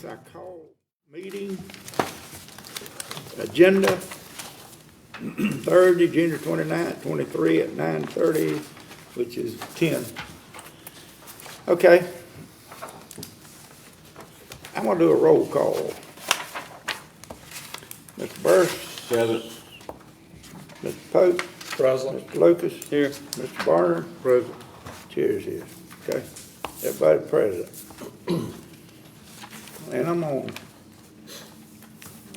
I call meeting agenda Thursday, January 29th, 23 at 9:30, which is 10. Okay. I'm gonna do a roll call. Mr. Burris, Present. Mr. Pope, Present. Mr. Lucas, Here. Mr. Barner, present. Chair's here, okay? Everybody present. And I'm gonna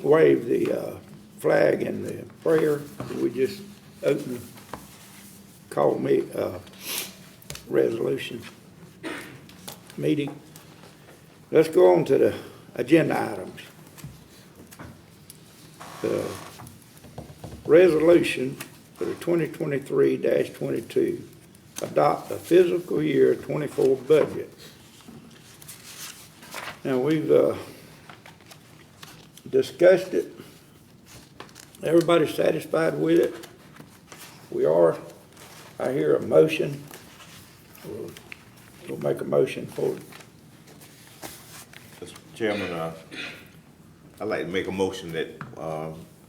wave the flag in the prayer. We just open, call me, resolution meeting. Let's go on to the agenda items. The resolution for the 2023-22, adopt a fiscal year 24 budget. Now, we've discussed it. Everybody's satisfied with it? We are. I hear a motion. We'll make a motion for it. Mr. Chairman, I'd like to make a motion that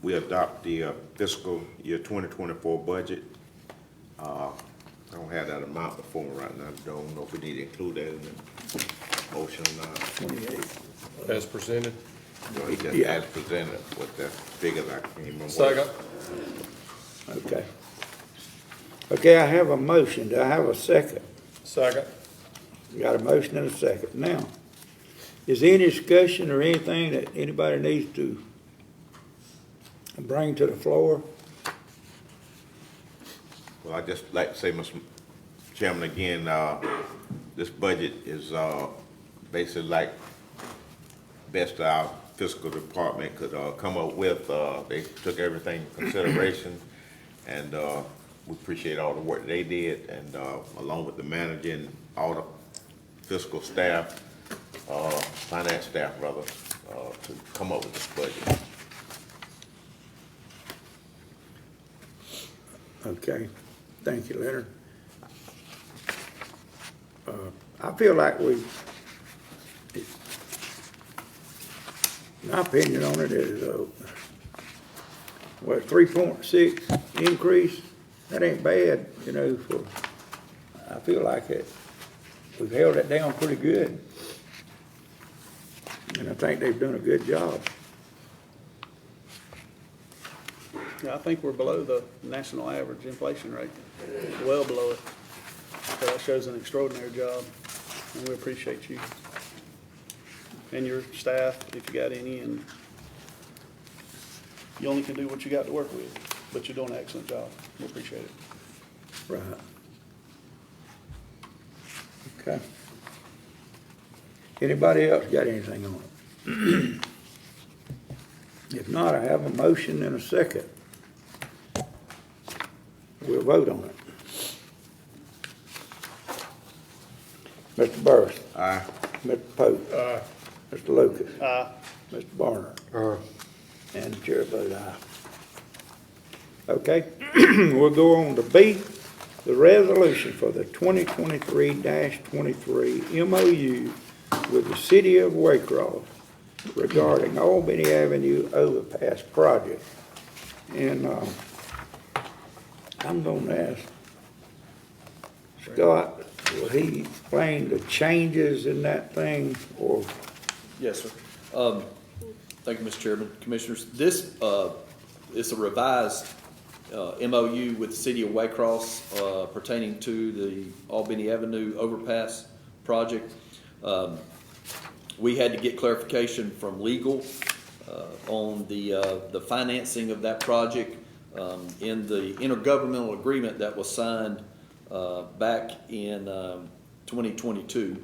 we adopt the fiscal year 2024 budget. I don't have that amount before me right now. I don't know if we need to include that in the motion or not. 28. As presented. No, he just Yeah. as presented with the figures I can't remember. Second. Okay. Okay, I have a motion. Do I have a second? Second. Got a motion and a second. Now, is there any discussion or anything that anybody needs to bring to the floor? Well, I'd just like to say, Mr. Chairman, again, this budget is basically like best our fiscal department could come up with. They took everything into consideration, and we appreciate all the work they did, and along with the manager and all the fiscal staff, finance staff rather, to come up with this budget. Okay, thank you, Leonard. I feel like my opinion on it is, 3.6 increase, that ain't bad, for, I feel like we've held it down pretty good. And I think they've done a good job. Yeah, I think we're below the national average inflation rate, well below it. So that shows an extraordinary job, and we appreciate you and your staff, if you got any, and you only can do what you got to work with, but you're doing an excellent job. We appreciate it. Right. Okay. Anybody else got anything on it? If not, I have a motion and a second. We'll vote on it. Mr. Burris. Aye. Mr. Pope. Aye. Mr. Lucas. Aye. Mr. Barner. And the chair votes aye. Okay, we'll go on to B, the resolution for the 2023-23 MOU with the City of Waycross regarding Albany Avenue Overpass Project. And I'm gonna ask Scott, will he explain the changes in that thing, or? Yes, sir. Thank you, Mr. Chairman, Commissioners. This is a revised MOU with the City of Waycross pertaining to the Albany Avenue Overpass project. We had to get clarification from legal on the financing of that project in the intergovernmental agreement that was signed back in 2022.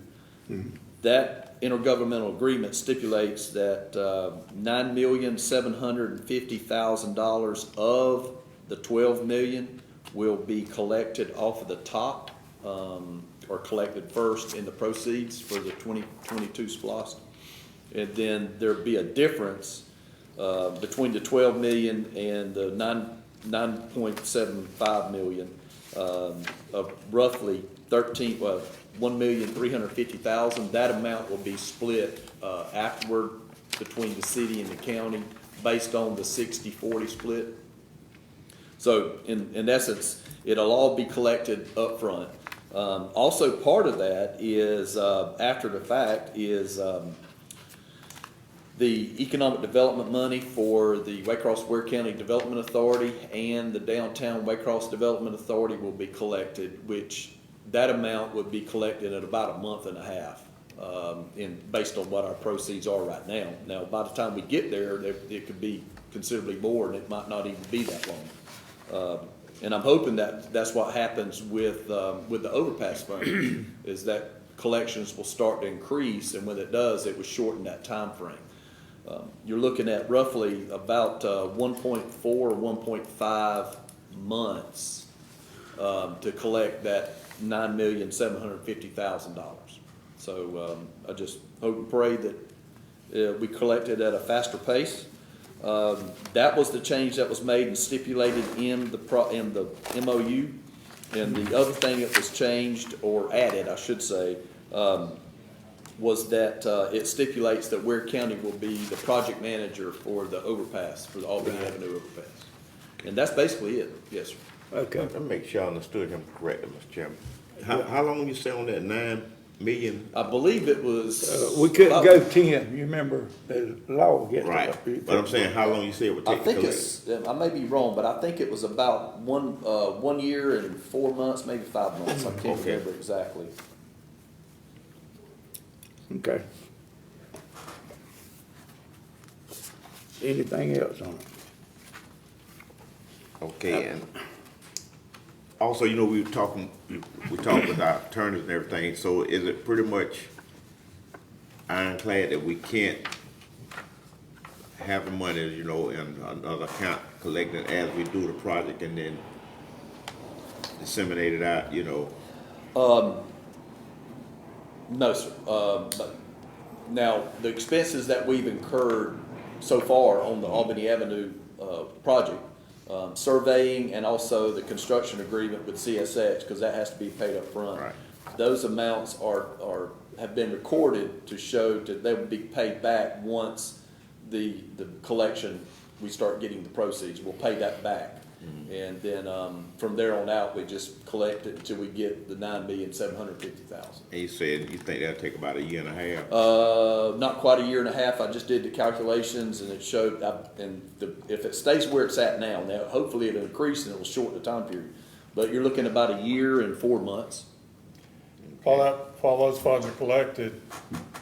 Mm-hmm. That intergovernmental agreement stipulates that $9,750,000 of the $12 million will be collected off of the top, or collected first in the proceeds for the 2022 SPLOST. And then there'd be a difference between the $12 million and the 9.75 million of roughly $1,350,000. That amount will be split, afterward between the city and the county based on the 60-40 split. So in essence, it'll all be collected upfront. Also part of that is, after the fact, is, the economic development money for the Ware County Development Authority and the Downtown Waycross Development Authority will be collected, which that amount would be collected in about a month and a half, based on what our proceeds are right now. Now, by the time we get there, it could be considerably more, and it might not even be that long. And I'm hoping that that's what happens with the overpass fund, is that collections will start to increase, and when it does, it will shorten that time frame. You're looking at roughly about 1.4 or 1.5 months to collect that $9,750,000. So I just hope and pray that we collect it at a faster pace. That was the change that was made and stipulated in the MOU. And the other thing that was changed, or added, I should say, was that it stipulates that Ware County will be the project manager for the overpass, for the Albany Avenue overpass. And that's basically it. Yes, sir. Okay. Let me make sure I understood him correctly, Mr. Chairman. How long you say on that 9 million? I believe it was. We couldn't go 10, you remember, the law gets. Right, but I'm saying how long you say it would I take to think collect? it's, I may be wrong, but I think it was about 1 year and 4 months, maybe 5 months. I can't Okay. remember exactly. Okay. Anything else on it? Okay, and also, you know, we talked with our attorneys and everything, so is it pretty much ironclad that we can't have the money, you know, in another account collected as we do the project and then disseminate it out, you know? No, sir. But now, the expenses that we've incurred so far on the Albany Avenue project, surveying and also the construction agreement with CSX, because that has to be paid up front. Right. Those amounts have been recorded to show that they will be paid back once the collection, we start getting the proceeds. We'll pay that back. And then from there on out, we just collect it until we get the $9,750,000. And you said you think that'll take about a year and a half? Not quite a year and a half. I just did the calculations, and it showed. If it stays where it's at now, hopefully it'll increase and it'll shorten the time period. But you're looking about a year and 4 months. While those funds are collected,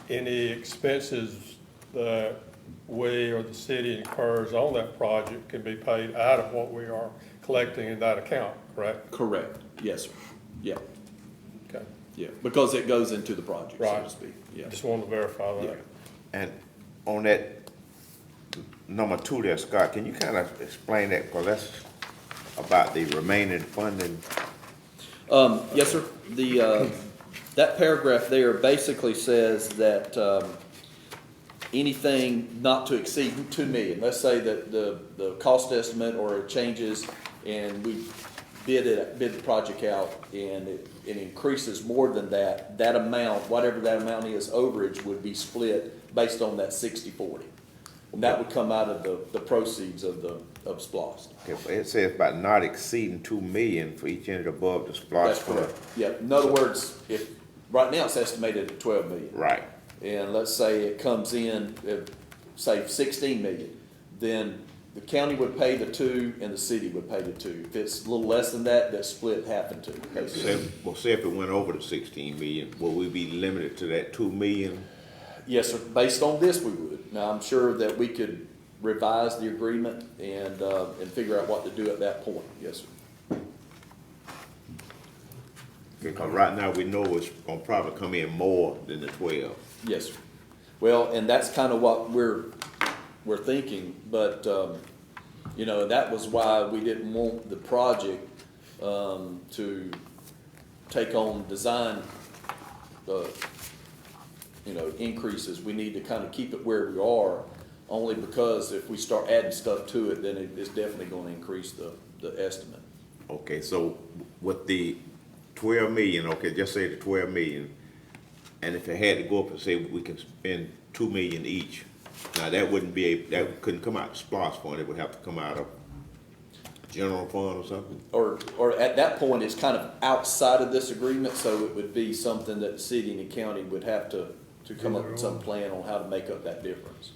any expenses that we or the city incurs on that project can be paid out of what we are collecting in that account, correct? Correct. Yes, sir. Yeah. Okay. Yeah. Because it goes into the project, so Right. to speak. Yeah. Just wanted to verify Yeah. that. And on that number 2 there, Scott, can you kind of explain that, because that's about the remaining funding? Yes, sir. That paragraph there basically says that anything not to exceed $2 million. Let's say that the cost estimate or it changes, and we bid the project out, and it increases more than that. That amount, whatever that amount is, overage would be split based on that 60-40. And that would come out of the proceeds of SPLOST. Okay, but it says about not exceeding 2 million for each entity above the SPLOST That's fund. correct. Yeah. In other words, if right now it's estimated at 12 million. Right. And let's say it comes in, say 16 million, then the county would pay the 2 and the city would pay the 2. If it's a little less than that, that's split half in 2. Okay, say if it went over the 16 million, will we be limited to that 2 million? Yes, sir. Based on this, we would. Now, I'm sure that we could revise the agreement and figure out what to do at that point. Yes, sir. Because right now we know it's gonna probably come in more than the 12. Yes, sir. Well, and that's kind of what we're thinking, but, you know, that was why we didn't want the project to take on design, increases. We need to kind of keep it where we are, only because if we start adding stuff to it, then it's definitely going to increase the estimate. Okay, so with the 12 million, okay, just say the 12 million, and if it had to go up and say we can spend 2 million each, now that wouldn't be, that couldn't come out of SPOS fund, it would have to come out of general fund or something? Or at that point, it's kind of outside of this agreement, so it would be something that the city and the county would have to come up with some plan on how to make up that difference.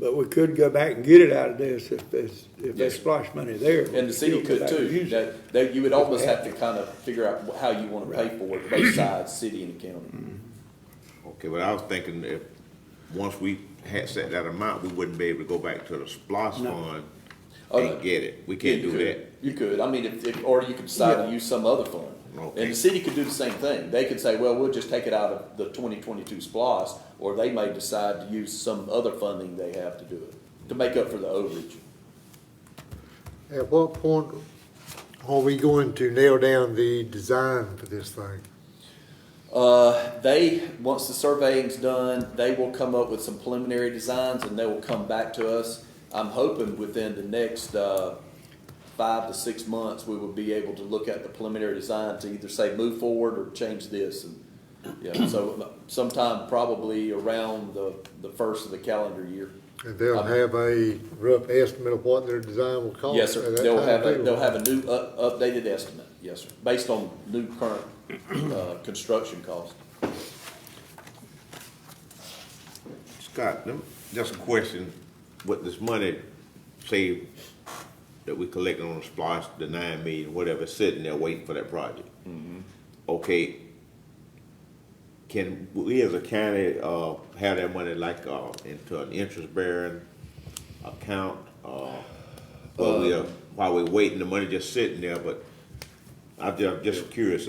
But we could go back and get it out of this if there's Yes. splash money there. And the city Still go could back and too, use it. that you would almost have to kind of figure out how you wanna pay for it, both sides, city and the county. Okay, but I was thinking if, once we had set that amount, we wouldn't be able to go back to the SPOS fund Oh, no. and get it. We Yeah, can't you do could. that. You could, I mean, if, or you could decide to use some other fund. Okay. And the city could do the same thing. They could say, well, we'll just take it out of the 2022 SPOS, or they may decide to use some other funding they have to do it, to make up for the overage. At what point are we going to nail down the design for this thing? Once the surveying's done, they will come up with some preliminary designs and they will come back to us. I'm hoping within the next, 5 to 6 months, we will be able to look at the preliminary design to either say move forward or change this. And, yeah, so sometime probably around the first of the calendar year. And they'll have a rough estimate of what their design will cost? Yes, sir. at that They'll time, have too? they'll have a new updated estimate, yes, sir, based on new current, construction costs. Scott, just a question, with this money, say, that we collected on the SPOS, the 9 million, whatever, sitting there waiting for that project. Okay, can we as a county, have that money like, into an interest-bearing account? While we're waiting, the money just sitting there, but I'm just curious,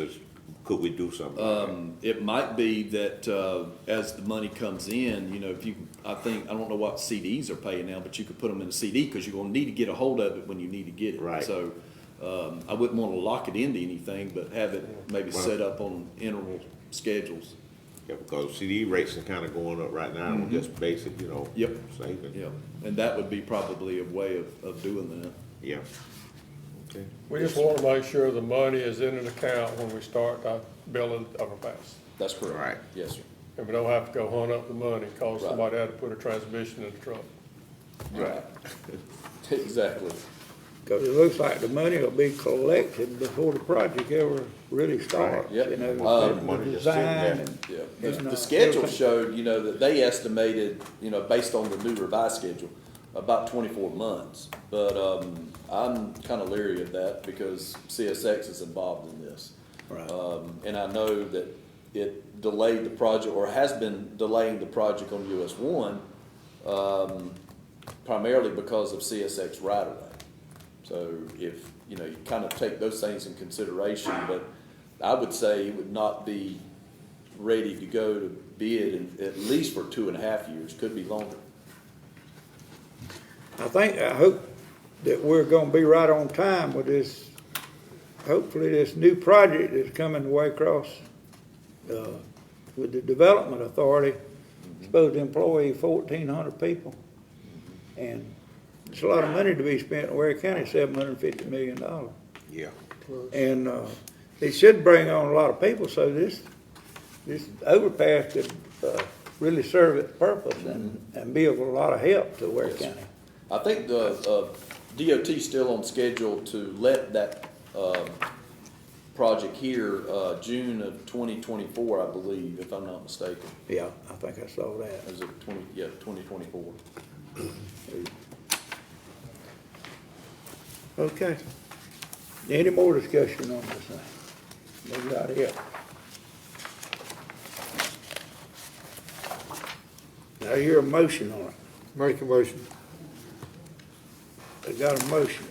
could we do something? It might be that, as the money comes in, you know, if you, I don't know what CDs are paying now, but you could put them in a CD, because you're gonna need to get a hold of it when you need to get it. Right. So, I wouldn't wanna lock it into anything, but have it maybe set up on interval schedules. Yeah, because CD rates are kinda going up right now, on just basic, you know. Yep. Saving. Yeah, and that would be probably a way of doing that. Yeah. Okay. We just want to make sure the money is in an account when we start our building overpass. That's correct. Right. Yes, sir. And we don't have to go hunt up the money, cause Right. somebody had to put a transmission in the truck. Right. Exactly. Cause it looks like the money will be collected before the project ever really starts, Yep. you know, The the money just sitting there. design and. Yeah, And, the schedule everything. showed, you know, that they estimated, you know, based on the new revised schedule, about 24 months. But, I'm kinda leery of that because CSX is involved in this. Right. And I know that it delayed the project, or has been delaying the project on US 1, primarily because of CSX right of way. So if, you know, you kind of take those things in consideration, but I would say it would not be ready to go to bid in, at least for 2.5 years, could be longer. I hope that we're gonna be right on time with this, hopefully this new project that's coming way across, with the Development Authority, supposed to employ 1,400 people. And it's a lot of money to be spent in Ware County, $750 million. Yeah. And, it should bring on a lot of people, so this overpass could, really serve its purpose and be of a lot of help to Ware County. I think the DOT's still on schedule to let that project here, June of 2024, I believe, if I'm not mistaken. Yeah, I think I saw that. Is it 2024? Okay. Any more discussion on this thing? Nobody else? I hear a motion on it. Make a motion. I got a motion.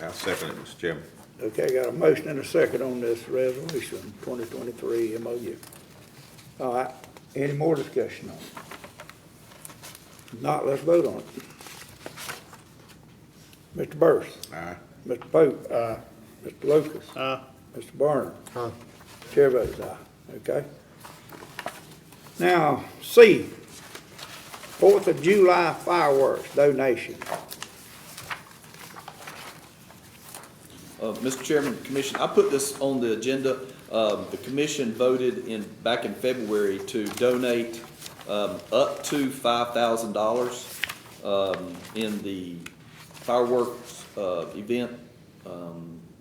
I'll second it, Mr. Chairman. Okay, got a motion and a second on this resolution, 2023 MOU. All right, any more discussion on it? If not, let's vote on it. Mr. Burris. Aye. Mr. Pope. Aye. Mr. Lucas. Aye. Mr. Barner. Aye. Chair votes aye, okay? Now, C, 4th of July fireworks donation. Mr. Chairman, Commission, I put this on the agenda. The commission voted back in February to donate up to $5,000 in the fireworks event,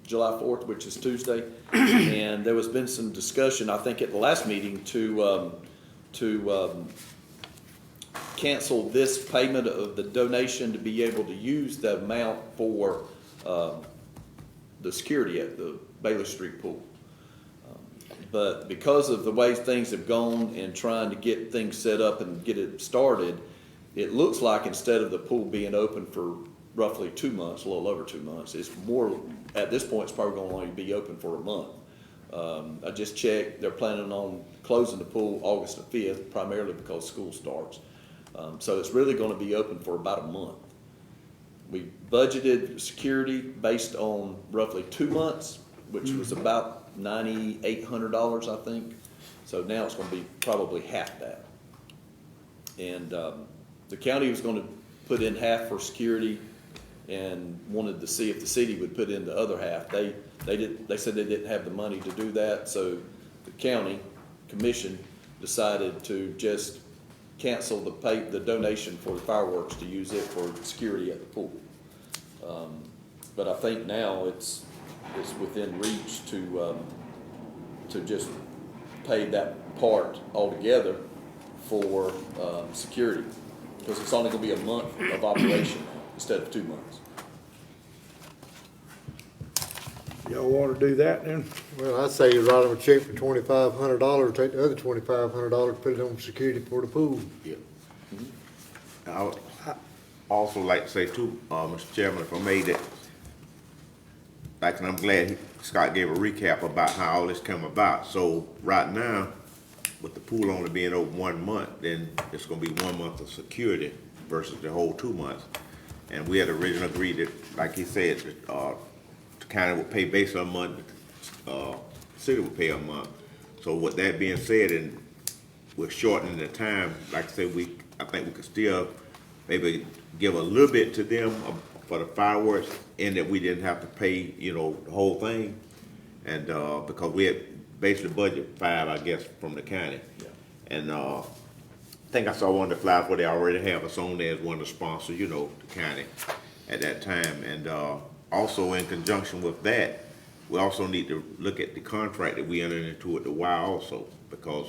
July 4th, which is Tuesday. And there was been some discussion, I think at the last meeting, to cancel this payment of the donation to be able to use the amount for the security at the Bailey Street pool. But because of the way things have gone and trying to get things set up and get it started, it looks like instead of the pool being open for roughly 2 months, a little over 2 months, it's more, at this point, it's probably gonna only be open for a month. I just checked, they're planning on closing the pool August the 5th, primarily because school starts. So it's really gonna be open for about a month. We budgeted security based on roughly 2 months, which was about $9,800, I think. So now it's gonna be probably half that. And the county was gonna put in half for security and wanted to see if the city would put in the other half. They said they didn't have the money to do that, so the county commission decided to just cancel the donation for the fireworks to use it for security at the pool. But I think now it's within reach to just pay that part altogether for security, because it's only gonna be a month of operation instead of 2 months. Y'all wanna do that then? Well, I'd say you write them a check for $2,500, take the other $2,500, put it on security for the pool. Yeah. I would also like to say too, Mr. Chairman, if I made it, like, and I'm glad Scott gave a recap about how all this came about. So right now, with the pool only being open 1 month, then it's gonna be 1 month of security versus the whole 2 months. And we had originally agreed that, like he said, the county would pay based on a month, the city would pay a month. So with that being said, and we're shortening the time, like I said, I think we could still maybe give a little bit to them for the fireworks, in that we didn't have to pay, the whole thing. And, because we had basically budget 5, I guess, from the county. Yeah. And, I think I saw one of the flyers where they already have us on there as one of the sponsors, the county at that time. And, also in conjunction with that, we also need to look at the contract that we entered into with the Ware also, because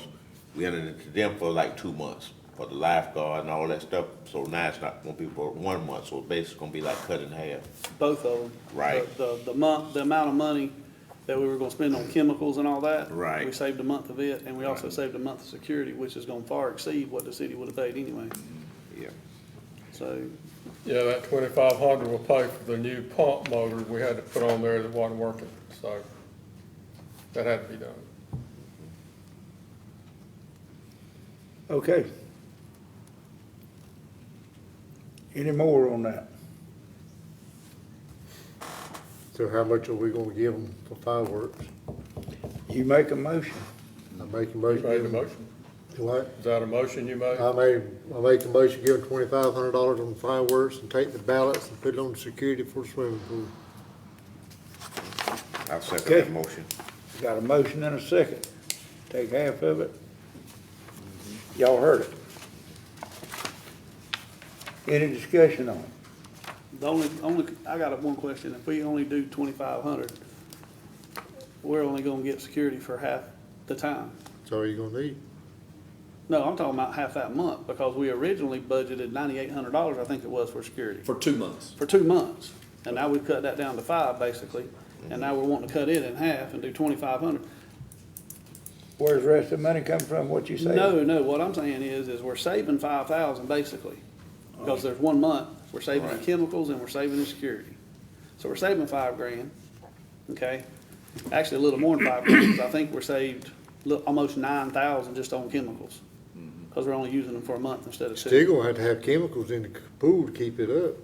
we entered into them for like 2 months for the lifeguard and all that stuff. So now it's not gonna be for 1 month, so it's basically gonna be like cut in half. Both of them. Right. The amount of money that we were gonna spend on chemicals and all that. Right. We saved a month of it, and we also saved a month of security, which is gonna far exceed what the city would have paid anyway. Yeah. So, Yeah, that 2,500 will pay for the new pump motor we had to put on there that wasn't working, so that had to be done. Okay. Any more on that? So how much are we gonna give them for fireworks? You make a motion. I make a You motion. made the motion? What? Is that a motion you made? I make the motion, give them $2,500 on fireworks and take the ballots and put it on security for the swimming pool. I'll second Okay. that motion. Got a motion and a second. Take half of it. Y'all heard it. Any discussion on it? I got one question. If we only do 2,500, we're only gonna get security for half the time. That's all you're gonna need. No, I'm talking about half that month, because we originally budgeted $9,800, I think it was, for security, For 2 months. for 2 months. And now we've cut that down to 5, basically, and now we're wanting to cut it in half and do 2,500. Where's the rest of the money coming from, what you say? No, what I'm saying is we're saving 5,000 basically, because there's 1 month, we're saving in Right. chemicals and we're saving in security. So we're saving $5,000, okay? Actually, a little more than $5,000, I think we're saved almost 9,000 just on chemicals, because we're only using them for a month instead of 2. Still gonna have to have chemicals in the pool to keep it up.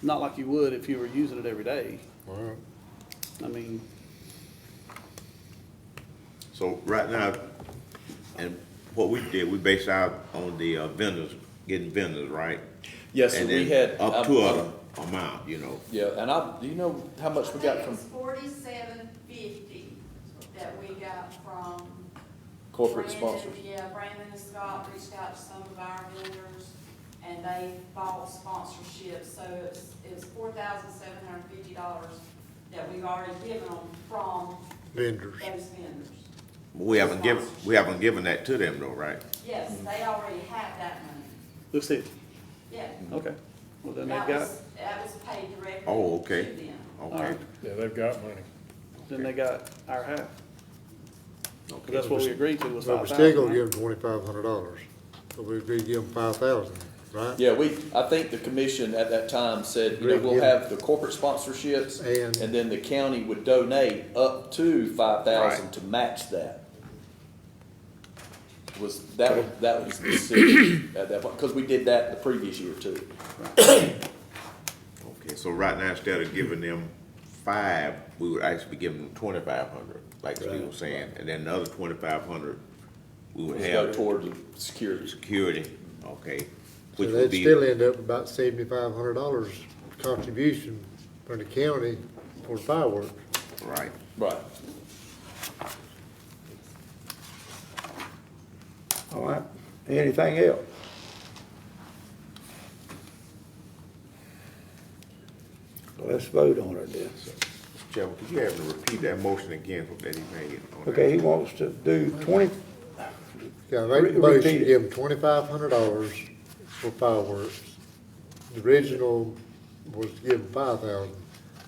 Not like you would if you were using it every day. All right. I mean, So right now, and what we did, we based out on the vendors, getting vendors, right? Yes, sir, And we then had. up to amount, you know. Yeah, and do you know how much we got from I think it's $47.50 that we got from. corporate Brandon, sponsors? yeah, Brandon and Scott reached out to some of our vendors, and they bought sponsorships, so it's $4,750 that we've already given them from Vendors. those vendors. We haven't given that to them though, right? Yes, they already have that money, The city, yeah. okay. Well, then That they got, was paid directly Oh, to okay. them. all Okay. right, Yeah, they've got money. then they got our half. 'Cause Okay. that's what we agreed to was But we're 5,000. still gonna right? give them $2,500, so we agreed to give them 5,000, right? Yeah, I think the commission at that time said, we'll have the corporate sponsorships, and then the county would donate up to 5,000 Right. to match that. That was the decision at that point, because we did that the previous year too. Okay, so right now, instead of giving them 5, we would actually be giving them 2,500, like Steve was saying, and then the other 2,500, we would Let's go have toward the security. security, okay? So Which would they'd be, still end up about $7,500 contribution from the county for fireworks. right, Right. All right, anything else? Let's vote on it then. Mr. Chairman, could you have him repeat that motion again that he made? on that? Okay, he wants to do 20, Yeah, make Repeat the motion, it. give them $2,500 for fireworks. The original was to give them 5,000.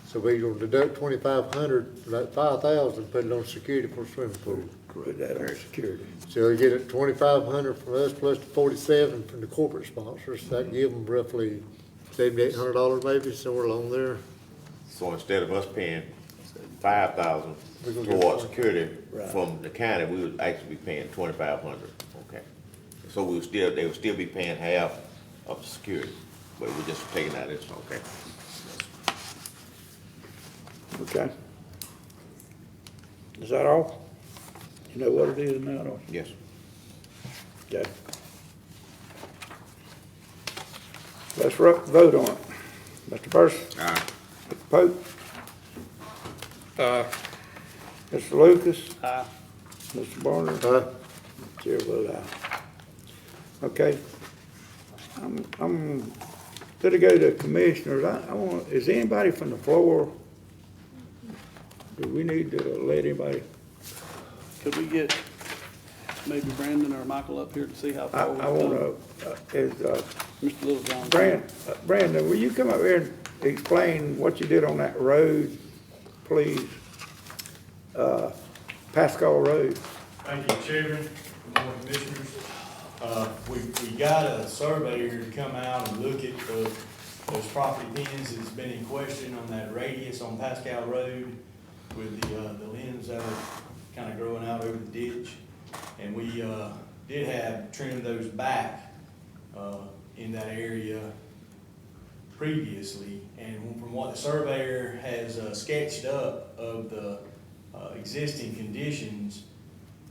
So we gonna deduct 2,500 from that 5,000, put it on security for a swimming pool. put that on security. So they get it 2,500 from us plus the 47 from the corporate sponsors. That give them roughly $7,800 maybe, somewhere along there. So instead of us paying 5,000 We're gonna give towards them- security Right. from the county, we would actually be paying 2,500, okay? So they would still be paying half of the security, but we're just taking that, it's okay. Okay. Is that all? You know what it is now, don't you? Yes. Okay. Let's vote on it. Mr. Burson? Aye. Mr. Pope? Mr. Lucas? Aye. Mr. Barner? Chair vote aye. Okay. I'm gonna go to commissioners. I want, is anybody from the floor? Do we need to let anybody? Could we get maybe Brandon or Michael up here to see how I far we've come? wanna, is, Mr. Littlejohn. Brandon, will you come up here and explain what you did on that road, please? Pascal Road. Thank you, Chairman. Good morning, Commissioners. We got a surveyor to come out and look at those property pins that's been in question on that radius on Pascal Road with the limbs that are kind of growing out over the ditch. And we did have trimmed those back in that area previously. And from what the surveyor has sketched up of the existing conditions,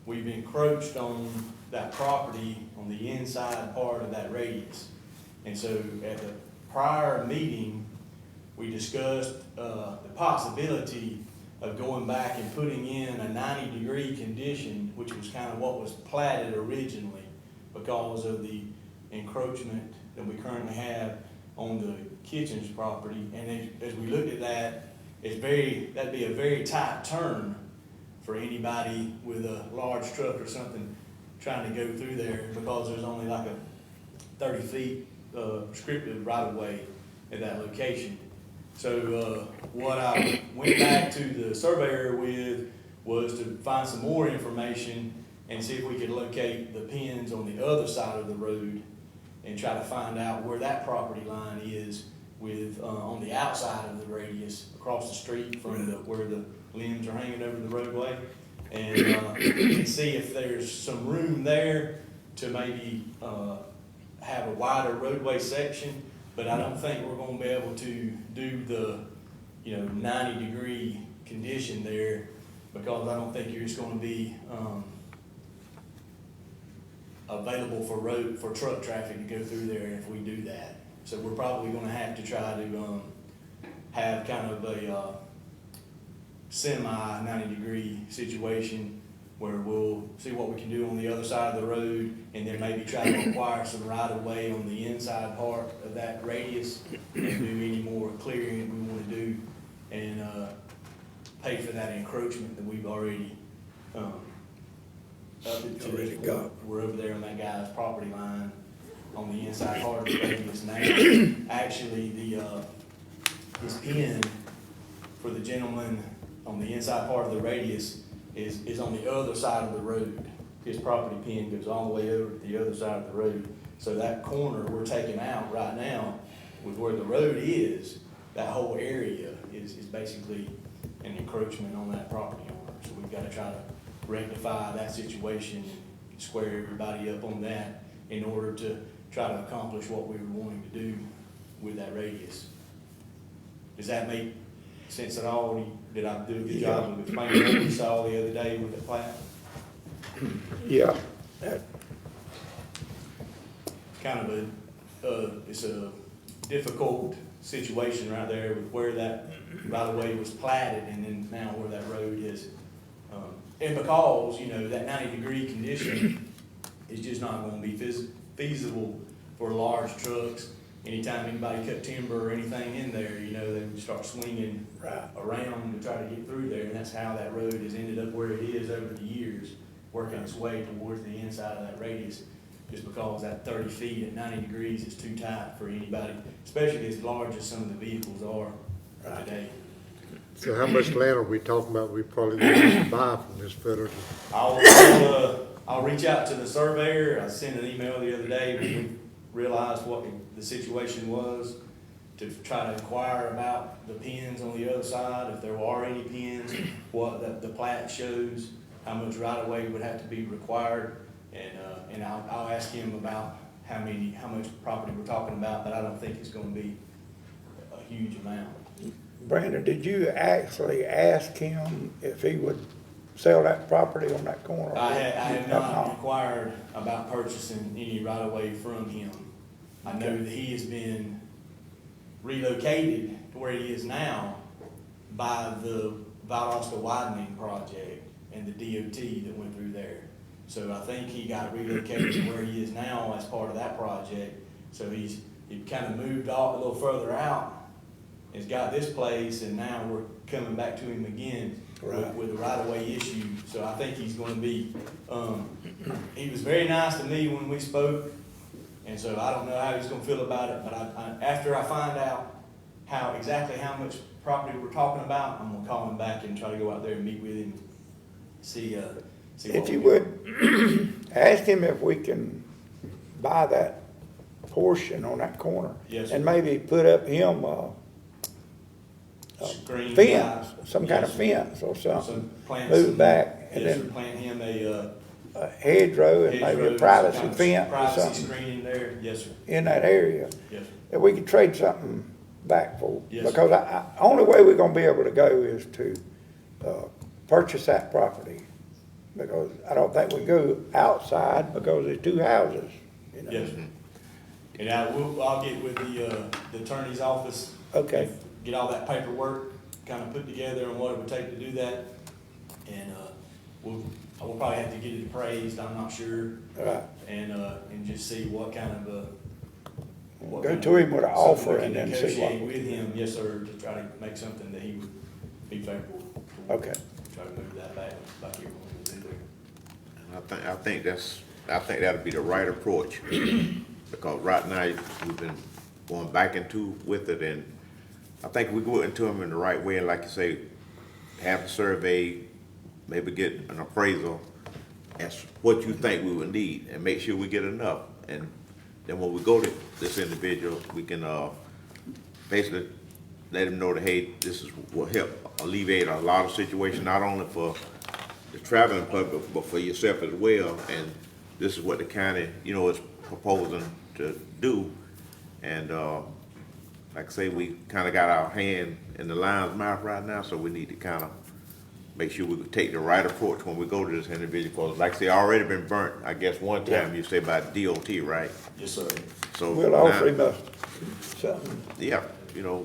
we've encroached on that property on the inside part of that radius. And so at the prior meeting, we discussed the possibility of going back and putting in a 90-degree condition, which was kind of what was platted originally because of the encroachment that we currently have on the kitchen's property. And as we looked at that, that'd be a very tight turn for anybody with a large truck or something trying to go through there because there's only like a 30 feet prescriptive right of way at that location. So what I went back to the surveyor with was to find some more information and see if we could locate the pins on the other side of the road and try to find out where that property line is with on the outside of the radius across the street from where the limbs are hanging over the roadway, and see if there's some room there to maybe have a wider roadway section. But I don't think we're gonna be able to do the 90-degree condition there because I don't think it's gonna be available for truck traffic to go through there if we do that. So we're probably gonna have to try to, have kind of a, semi 90-degree situation where we'll see what we can do on the other side of the road, and then maybe try to acquire some right of way on the inside part of that radius, and do any more clearing that we wanna do, and, pay for that encroachment that we've already, up to Already this got. point. We're over there on that guy's property line on the inside part of the radius now. Actually, his pin for the gentleman on the inside part of the radius is on the other side of the road. His property pin goes all the way over to the other side of the road. So that corner we're taking out right now with where the road is, that whole area is basically an encroachment on that property owner. So we've got to try to rectify that situation and square everybody up on that in order to try to accomplish what we were wanting to do with that radius. Does that make sense at all? Did I do a good job of explaining what we saw the other day with the plat? Yeah, Kind of it's a difficult situation right there with where that right of way was platted and then now where that road is. And because, you know, that 90-degree condition is just not gonna be feasible for large trucks. Anytime anybody cut timber or anything in there, you know, they would start swinging around to try to get through there. And that's how that road has ended up where it is over the years, working its way towards the inside of that radius. Just because that 30 feet at 90 degrees is too tight for anybody, especially as large as some of the vehicles are today. So how much land are we talking about we probably need to buy from this federal? I'll reach out to the surveyor. I sent an email the other day when we realized what the situation was, to try to inquire about the pins on the other side, if there are any pins, what the plat shows, how much right of way would have to be required, and I'll ask him about how much property we're talking about, but I don't think it's gonna be a huge amount. Brandon, did you actually ask him if he would sell that property on that corner? I have not inquired about purchasing any right of way from him. I know that he has been relocated to where he is now by the Valdosta widening project and the DOT that went through there. So I think he got relocated to where he is now as part of that project. So he kind of moved off a little further out, has got this place, and now we're coming back to him again with a right-of-way issue. So I think he's gonna be, he was very nice to me when we spoke, and so I don't know how he's gonna feel about it, but after I find out exactly how much property we're talking about, I'm gonna call him back and try to go out there and meet with him, see If you would, ask him if we can buy that portion on that corner. Yes, sir. And maybe put up him a Screen fence, some kind of Yes, sir. fence or something. Some plants. Move it back and Yes, sir, then plant him a hedgerow and maybe hedgerow, a some privacy kind of fence or privacy something screening there, yes, sir, in that area. yes, sir. That we could trade something back for. Yes, Because only way we're gonna be able to go is to, purchase that property. Because I don't think we can go outside because there's two houses, you know. Yes, sir. And I'll get with the attorney's office. Okay. Get all that paperwork kind of put together and what it would take to do that. And, we'll probably have to get it appraised, I'm not sure. Right. And just see what kind of, Go to him with an offer something and we can then see what. negotiate with him, yes, sir, to try to make something that he would be favorable to. Okay. Try to move that back here when we do there. I think that'd be the right approach, because right now, we've been going back with it, and I think we go into them in the right way, and like you say, have a survey, maybe get an appraisal, as what you think we would need, and make sure we get enough, and then when we go to this individual, we can, basically let him know that, hey, this will help alleviate a lot of situations, not only for the traveling public, but for yourself as well. And this is what the county, is proposing to do. And like I say, we kind of got our hand in the lion's mouth right now, so we need to kind of make sure we take the right approach when we go to this individual, because like I say, already been burnt, I guess, one time you say about DOT, right? Yes, sir. So We'll now- offer him something. Yeah, you know,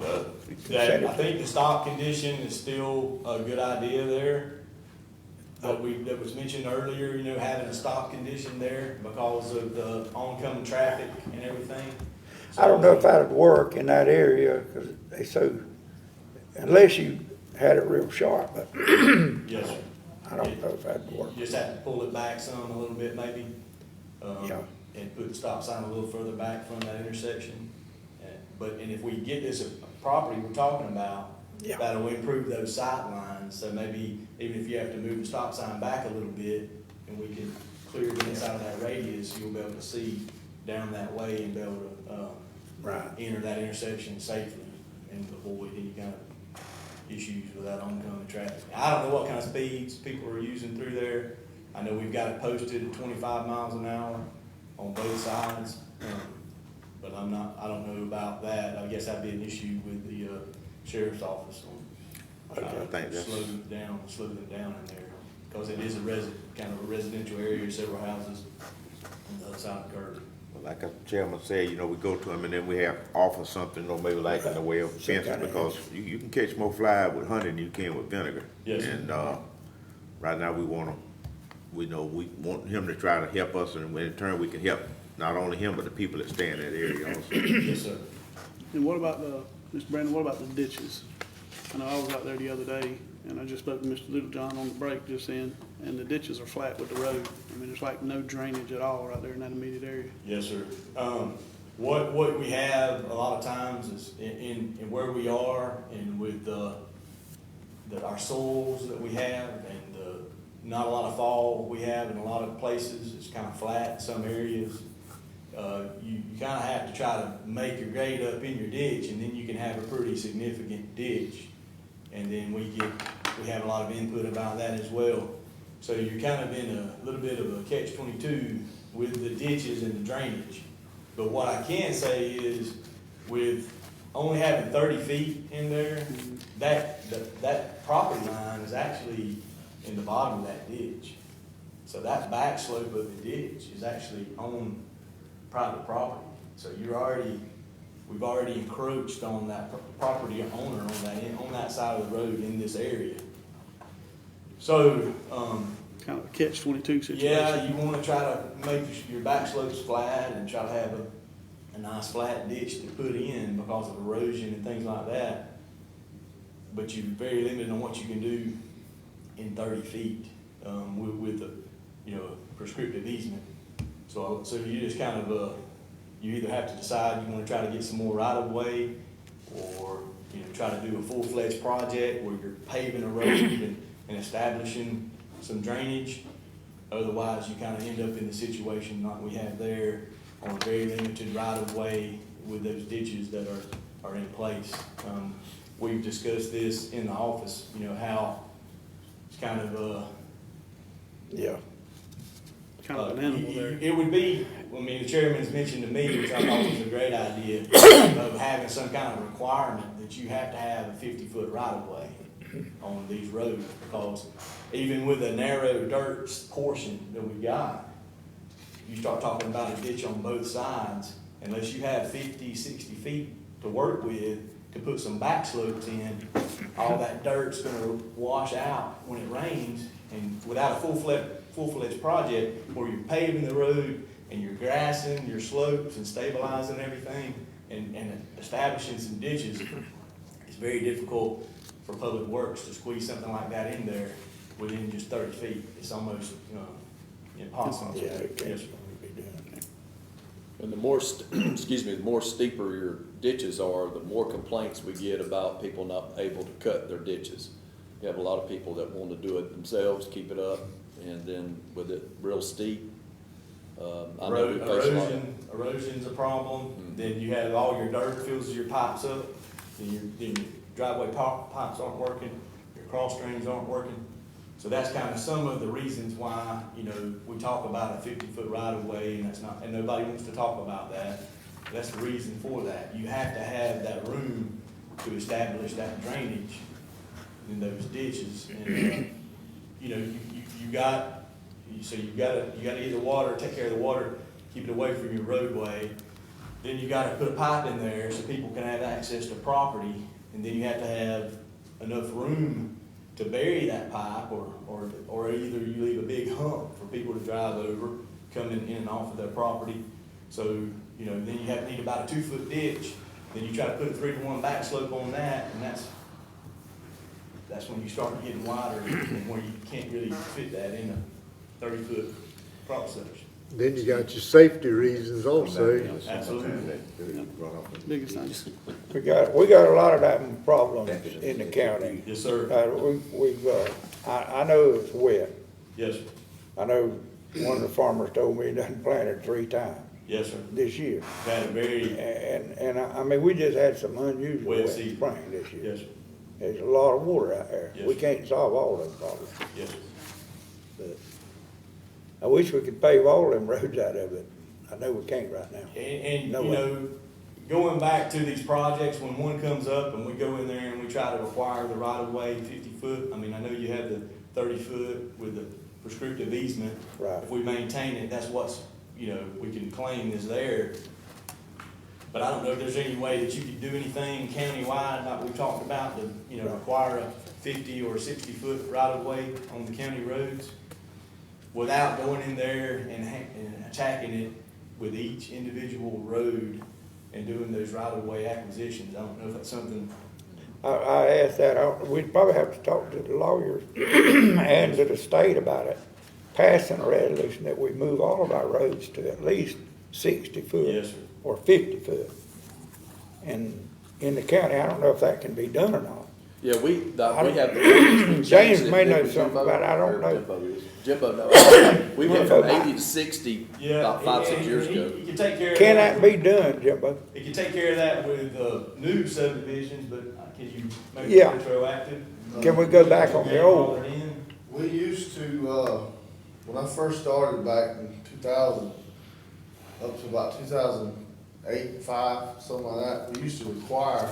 That, I think the stop condition is still a good idea there. That was mentioned earlier, you know, having a stop condition there because of the oncoming traffic and everything. I don't know if that'd work in that area, cause they so, unless you had it real sharp, but Yes, sir. I don't know if that'd work. You just have to pull it back some, a little bit maybe. Yeah. And put the stop sign a little further back from that intersection. And if we get this property we're talking about, Yeah. that'll improve those sight lines. So maybe even if you have to move the stop sign back a little bit and we can clear the inside of that radius, you'll be able to see down that way and be able to, Right. enter that intersection safely and avoid any kind of issues with that oncoming traffic. I don't know what kind of speeds people are using through there. I know we've got it posted at 25 miles an hour on both sides. But I don't know about that. I guess that'd be an issue with the sheriff's office on I think that's- slow them down in there. Because it is kind of a residential area, several houses on the other side of the curve. like a chairman said, you know, we go to them and then we have offer something, or maybe like in the way of fencing, because you can catch more flies with honey than you can with vinegar. Yes. And, right now we want him to try to help us, and in turn we can help not only him, but the people that stay in that area also. Yes, sir. And what about Mr. Brandon, what about the ditches? I know I was out there the other day, and I just spoke to Mr. Littlejohn on the break just then, and the ditches are flat with the road. I mean, there's like no drainage at all right there in that immediate area. Yes, sir. What we have a lot of times is in where we are and with our soils that we have and not a lot of fall we have in a lot of places. It's kind of flat in some areas. You kind of have to try to make your grade up in your ditch, and then you can have a pretty significant ditch. And then we have a lot of input about that as well. So you're kind of in a little bit of a catch-22 with the ditches and the drainage. But what I can say is, with only having 30 feet in there, that property line is actually in the bottom of that ditch. So that back slope of the ditch is actually on private property. So we've already encroached on that property owner on that side of the road in this area. So, Kind of a catch-22 situation. yeah, you wanna try to make your back slopes flat and try to have a nice flat ditch to put in because of erosion and things like that. But you're very limited on what you can do in 30 feet, with a, prescriptive easement. So you just kind of, you either have to decide you wanna try to get some more right of way, or, try to do a full-fledged project where you're paving a road and establishing some drainage. Otherwise, you kind of end up in the situation like we have there, on a very limited right of way with those ditches that are in place. We've discussed this in the office, how it's kind of, Yeah. Kind of an animal there. it would be, the chairman's mentioned to me, which I thought was a great idea, of having some kind of requirement that you have to have a 50-foot right of way on these roads, because even with a narrow dirt portion that we got, you start talking about a ditch on both sides, unless you have 50, 60 feet to work with to put some back slopes in, all that dirt's gonna wash out when it rains, and without a full-fledged project where you're paving the road and you're grassing your slopes and stabilizing everything and establishing some ditches, it's very difficult for public works to squeeze something like that in there within just 30 feet. It's almost impossible. Yeah, it can't Yes, sir. be done. And the more, the more steeper your ditches are, the more complaints we get about people not able to cut their ditches. You have a lot of people that want to do it themselves, keep it up, and then with it real steep, I know we face a lot of. Erosion's a problem. Then you have all your dirt fills your pipes up, then your driveway pipes aren't working, your cross drains aren't working. So that's kind of some of the reasons why, we talk about a 50-foot right of way, and nobody wants to talk about that. That's the reason for that. You have to have that room to establish that drainage in those ditches. And you gotta get the water, take care of the water, keep it away from your roadway. Then you gotta put a pipe in there so people can have access to property, and then you have to have enough room to bury that pipe, or either you leave a big hump for people to drive over, coming in and off of their property. So, then you need about a 2-foot ditch, then you try to put a 3-to-1 back slope on that, and that's when you start getting wider, and where you can't really fit that in a 30-foot crop section. Then you got your safety reasons also. Absolutely. Biggest thing. We got a lot of that problems in the county. Yes, sir. I know it's wet. Yes, sir. I know one of the farmers told me he done planted 3 times Yes, sir. this year. Had a very, I mean, we just had some unusual Wet wet season. spring this year. yes, sir. There's a lot of water out there. Yes, We sir. can't solve all those problems. Yes, sir. But I wish we could pave all them roads out of it. I know we can't right now. And No you way. know, going back to these projects, when one comes up and we go in there and we try to acquire the right of way 50 foot, I mean, I know you have the 30 foot with the prescriptive easement. Right. If we maintain it, that's what's, we can claim is there. But I don't know if there's any way that you could do anything countywide, like we talked about, to, require a 50 or 60 foot right of way on the county roads without going in there and attacking it with each individual road and doing those right of way acquisitions. I don't know if that's something. I asked that, we'd probably have to talk to the lawyers and to the state about it, passing a resolution that we move all of our roads to at least 60 foot. Yes, sir. Or 50 foot. And in the county, I don't know if that can be done or not. Yeah, we have the. James may know something about it, I don't know. Jimbo knows. We went from Jimbo. 80 to 60 about 5-6 years ago. You can take care of Can that. that be done, Jimbo? You can take care of that with new subdivisions, but can you make it Yeah. retroactive? Can we go back on the old? Grandfather in? We used to, when I first started back in 2000, up to about 2008, 5, something like that, we used to require,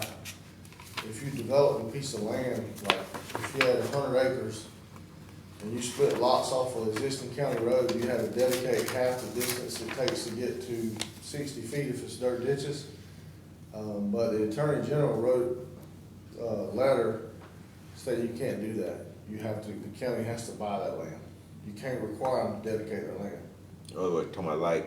if you developed a piece of land, like if you had 100 acres, and you split lots off of existing county road, you had to dedicate half the distance it takes to get to 60 feet if it's dirt ditches. But the Attorney General wrote a letter saying you can't do that. The county has to buy that land. You can't require them to dedicate their land. Oh, we're talking about like,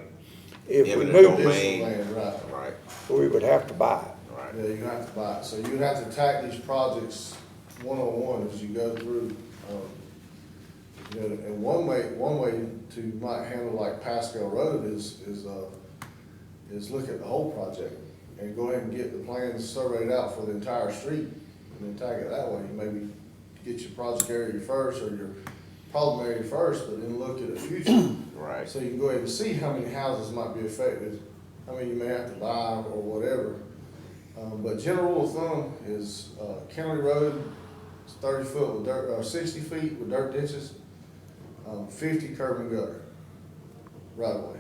If we Eminent moved domain. this, Additional land, right. right, we would have to buy it. right. Yeah, you have to buy it. So you would have to attack these projects one-on-one as you go through. And one way to might handle like Pascal Road is look at the whole project and go ahead and get the plans surveyed out for the entire street and then attack it that way. Maybe get your project area first or your problem area first, but then look at the future. Right. So you can go ahead and see how many houses might be affected, how many you may have to buy or whatever. But general rule of thumb is, county road is 30 foot with dirt, 60 feet with dirt ditches, 50 curb and gutter, right away.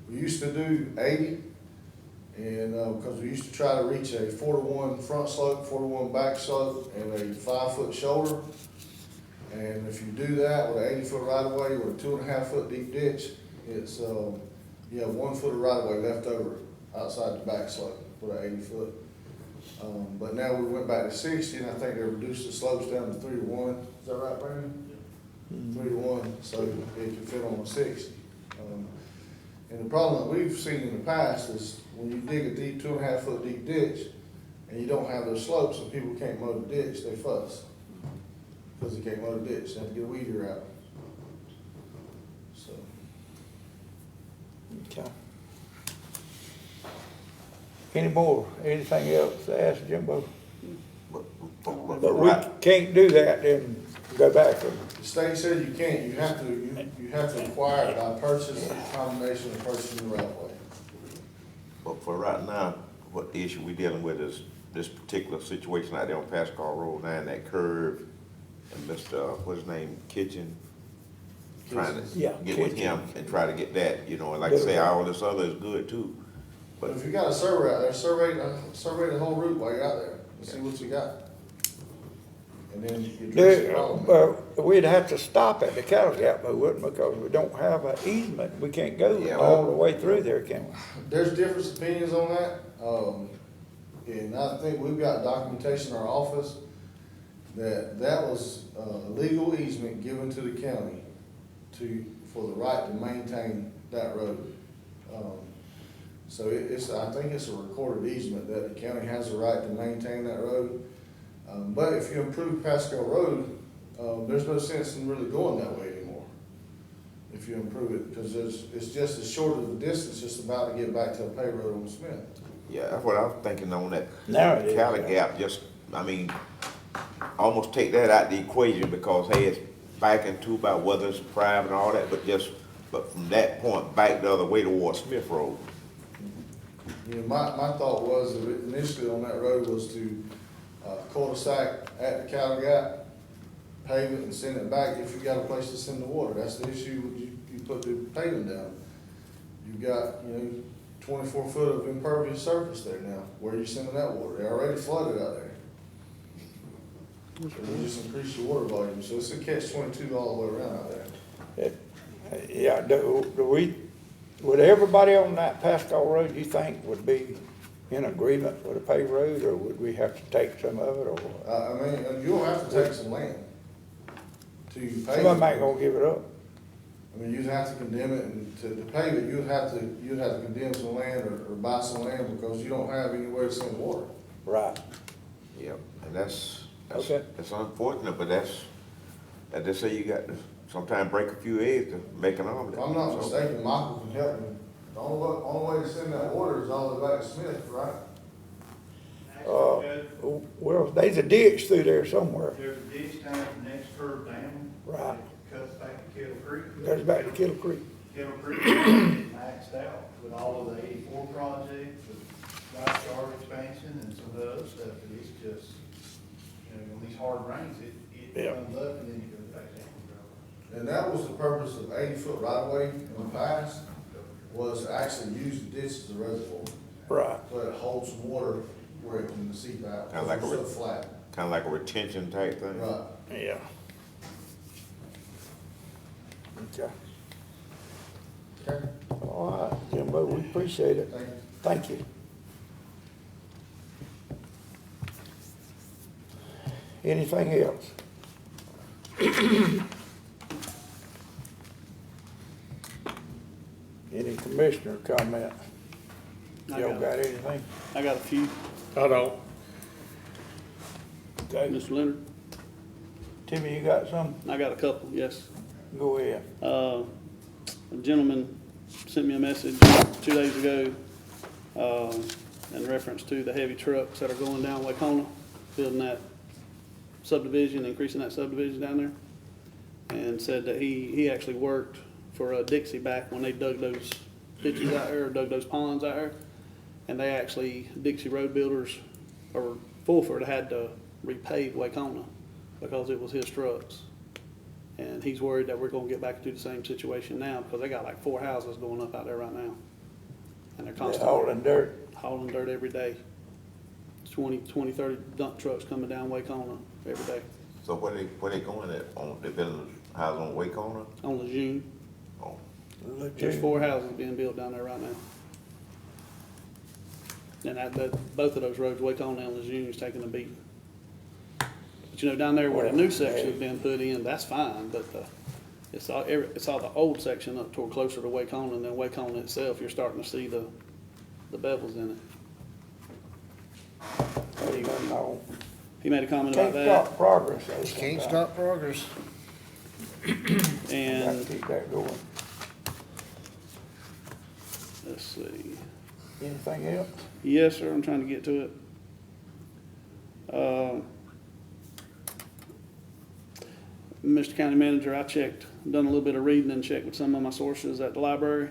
We used to do 80, and, because we used to try to reach a 4-to-1 front slope, 4-to-1 back slope, and a 5-foot shoulder. And if you do that with an 80 foot right of way with a 2.5 foot deep ditch, it's, you have 1 foot of right of way left over outside the back slope with an 80 foot. But now we went back to 60, and I think they reduced the slopes down to 3-to-1. Is that right, Brandon? 3-to-1, so it can fit on a 60. And the problem that we've seen in the past is when you dig a deep 2.5 foot deep ditch and you don't have those slopes and people can't mow the ditch, they fuss. Because they can't mow the ditch, they have to get a weed eater out. So. Okay. Anything else to ask Jimbo? But we can't do that, then go back and, The state said you can't, you have to acquire it by purchase, combination of purchasing the right of way. But for right now, what the issue we dealing with is this particular situation out there on Pascal Road 9, that curve, and Mr., what's his name, Kitchen, trying to Yeah, get with Kitchen. him and try to get that, and like I say, all this other is good too. But if you got a survey out there, survey the whole route while you're out there, and see what you got. and then you address the problem. We'd have to stop at the cattle gap, though, wouldn't we? Because we don't have an easement. We can't go Yeah, all the way through there, can we? There's different opinions on that, and I think we've got documentation in our office that was a legal easement given to the county for the right to maintain that road. So I think it's a recorded easement that the county has the right to maintain that road. But if you improve Pascal Road, there's no sense in really going that way anymore. If you improve it, because it's just as short of the distance, just about to get back to a pay road on Smith. Yeah, that's what I was thinking on that Now it is, Cali yeah. Gap, just, I mean, almost take that out the equation because, hey, it's back into about whether it's private and all that, but from that point back the other way towards Smith Road. You know, my thought was initially on that road was to cul-de-sac at the cattle gap, pave it and send it back if you got a place to send the water. That's the issue, you put the paving down. You've got, 24 foot of impervious surface there now. Where are you sending that water? They're already flooded out there. So you just increase your water volume, so it's a catch-22 all the way around out there. Yeah, would everybody on that Pascal Road, you think, would be in agreement with a paved road, or would we have to take some of it, or what? I mean, you'll have to take some land to pave it. Somebody ain't gonna give it up. I mean, you'd have to condemn it, and to pave it, you'd have to condemn some land or buy some land because you don't have anywhere to send water. Right. Yep, and that's Okay. unfortunate, but that they say you got to sometimes break a few eggs to make an omelet. If I'm not So, mistaken, Michael can help me. The only way to send that water is all the way back to Smith, right? Well, there's a ditch through there somewhere. There's a ditch down at the next curve down. Right. It cuts back to Kettle Creek. Goes back to Kettle Creek. Kettle Creek is maxed out with all of the 84 projects, with Rice Yard expansion and some of the other stuff. And it's just, when these hard rains, it Yeah. comes up and then it goes back down. And that was the purpose of 80-foot right-of-way in the past, was to actually use the ditch as a reservoir. Right. So it holds some water where it can seep out. Kinda like It's a so flat. kind of like a retention type thing. Right. Yeah. Okay. Okay. All right, Jimbo, we appreciate it. Thank you. Thank you. Anything else? Any commissioner comment? Y'all got anything? I got a few. I don't. Okay. Mr. Leonard, Timmy, you got some? I got a couple, yes. Go ahead. A gentleman sent me a message 2 days ago, in reference to the heavy trucks that are going down Wakeona, building that subdivision, increasing that subdivision down there. And said that he actually worked for Dixie back when they dug those ditches out there, or dug those ponds out there. And they actually, Dixie Road Builders, or Fulford, had to repave Wakeona because it was his trucks. And he's worried that we're gonna get back into the same situation now, because they got like 4 houses going up out there right now. And they're They constantly hauling dirt. hauling dirt every day. 20, 30 dump trucks coming down Wakeona every day. So where they going at? They building a house on Wakeona? On Lejeune, Oh, there's 4 houses being built down there right now. And both of those roads, Wakeona and Lejeune, is taking a beating. But down there where the new section has been put in, that's fine, but it's all the old section up toward closer to Wakeona, and then Wakeona itself, you're starting to see the bevels in it. No. He made a comment about Can't that, stop progress. though, Can't sometimes. stop progress. Got and to keep that going. let's see. Anything else? Yes, sir, I'm trying to get to it. Mr. County Manager, I done a little bit of reading and checked with some of my sources at the library.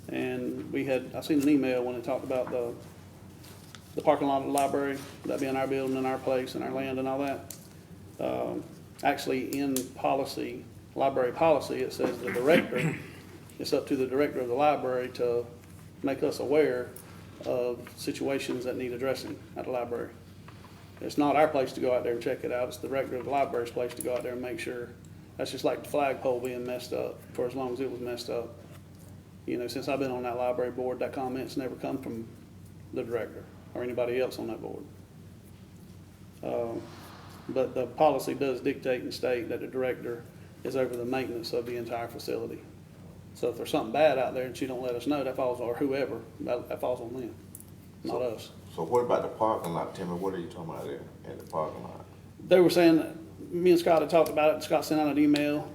And I seen an email when it talked about the parking lot of the library, that being our building and our place and our land and all that. Actually, in policy, library policy, it says the director, it's up to the director of the library to make us aware of situations that need addressing at the library. It's not our place to go out there and check it out, it's the director of the library's place to go out there and make sure. That's just like the flagpole being messed up for as long as it was messed up. You know, since I've been on that library board, that comment's never come from the director or anybody else on that board. But the policy does dictate and state that the director is over the maintenance of the entire facility. So if there's something bad out there and she don't let us know, that falls, or whoever, that falls on them, not us. So what about the parking lot, Timmy? What are you talking about there at the parking lot? They were saying that, me and Scott had talked about it, Scott sent out an email.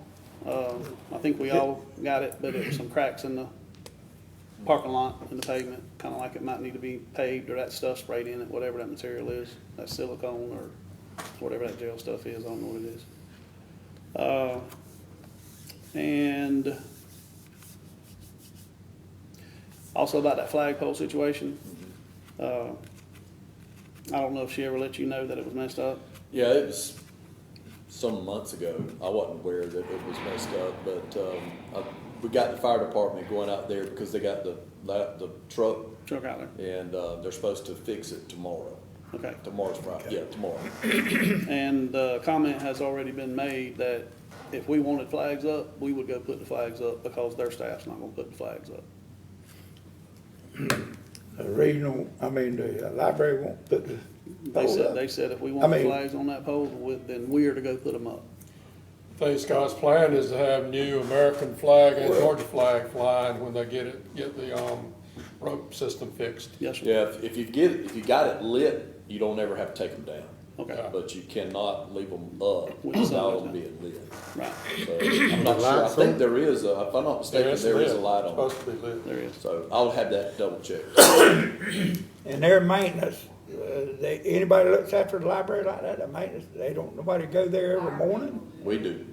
I think we all got it, but it was some cracks in the parking lot, in the pavement, kinda like it might need to be paved, or that stuff sprayed in it, whatever that material is, that silicone, or whatever that gel stuff is, I don't know what it is. And also about that flagpole situation, I don't know if she ever let you know that it was messed up. Yeah, it was some months ago. I wasn't aware that it was messed up, but we got the fire department going out there because they got the truck, Truck out there. and they're supposed to fix it tomorrow. Okay. Tomorrow's Friday. Yeah, tomorrow. And the comment has already been made that if we wanted flags up, we would go put the flags up because their staff's not gonna put the flags up. The regional, the library won't put the pole up. They said if we want I the mean- flags on that pole, then we're to go put them up. I think Scott's plan is to have new American flag and Georgia flag flying when they get the rope system fixed. Yes, sir. Yeah, if you got it lit, you don't ever have to take them down. Okay, But you cannot leave them up With the without sunlight them being lit. right, So I'm not sure. I think there is if I'm not mistaken, there is a light on it. Supposed to be lit. there is. So I'll have that double checked. And their maintenance, anybody looks after the library like that, the maintenance, nobody go there every morning? We do.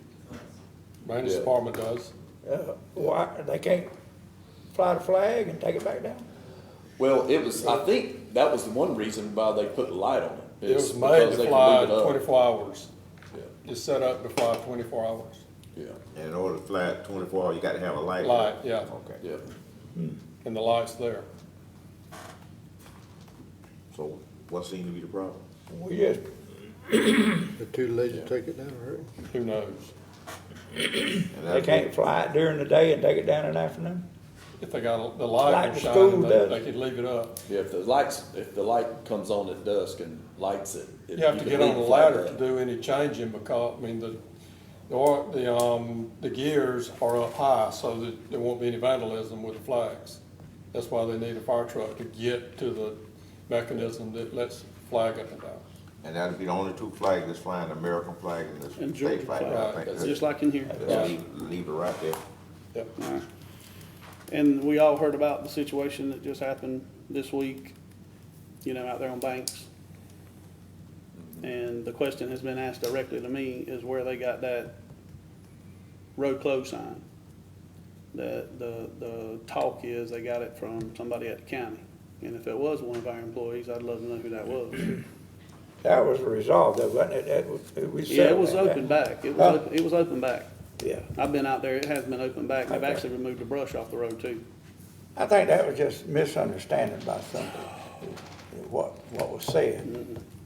Maintenance Yeah. department does. Why, they can't fly the flag and take it back down? Well, I think that was the one reason why they put the light on it. It is was made because to they could fly leave it up. 24 hours. Yeah, It's set up to fly 24 hours. yeah, And in order to fly 24 hours, you got to have a light. Light, yeah, Okay. yeah. and the light's there. So what seems to be the problem? We just, The too lazy to take it down, right? Who knows? And they that's can't fly it during the day and take it down in the afternoon? If they got the Like light the was school shining, does. they could leave it up. Yeah, if the light comes on at dusk and lights it. You have to can get leave on the flag ladder up. to do any changing because, the gears are up high so that there won't be any vandalism with the flags. That's why they need a fire truck to get to the mechanism that lets flag up and down. And that'll be the only two flags that's flying, the American flag and the And state Georgia flag. flag. I think That's Just like in here. Leave it right there. Yep. All right. And we all heard about the situation that just happened this week, out there on Banks. And the question has been asked directly to me is where they got that road closed sign. The talk is they got it from somebody at the county. And if it was one of our employees, I'd love to know who that was. That was resolved though, wasn't it? Yeah, it was open back. It was open back. Yeah, I've been out there, it has been open back. They've Okay. actually removed the brush off the road too. I think that was just misunderstanding by somebody, what was said.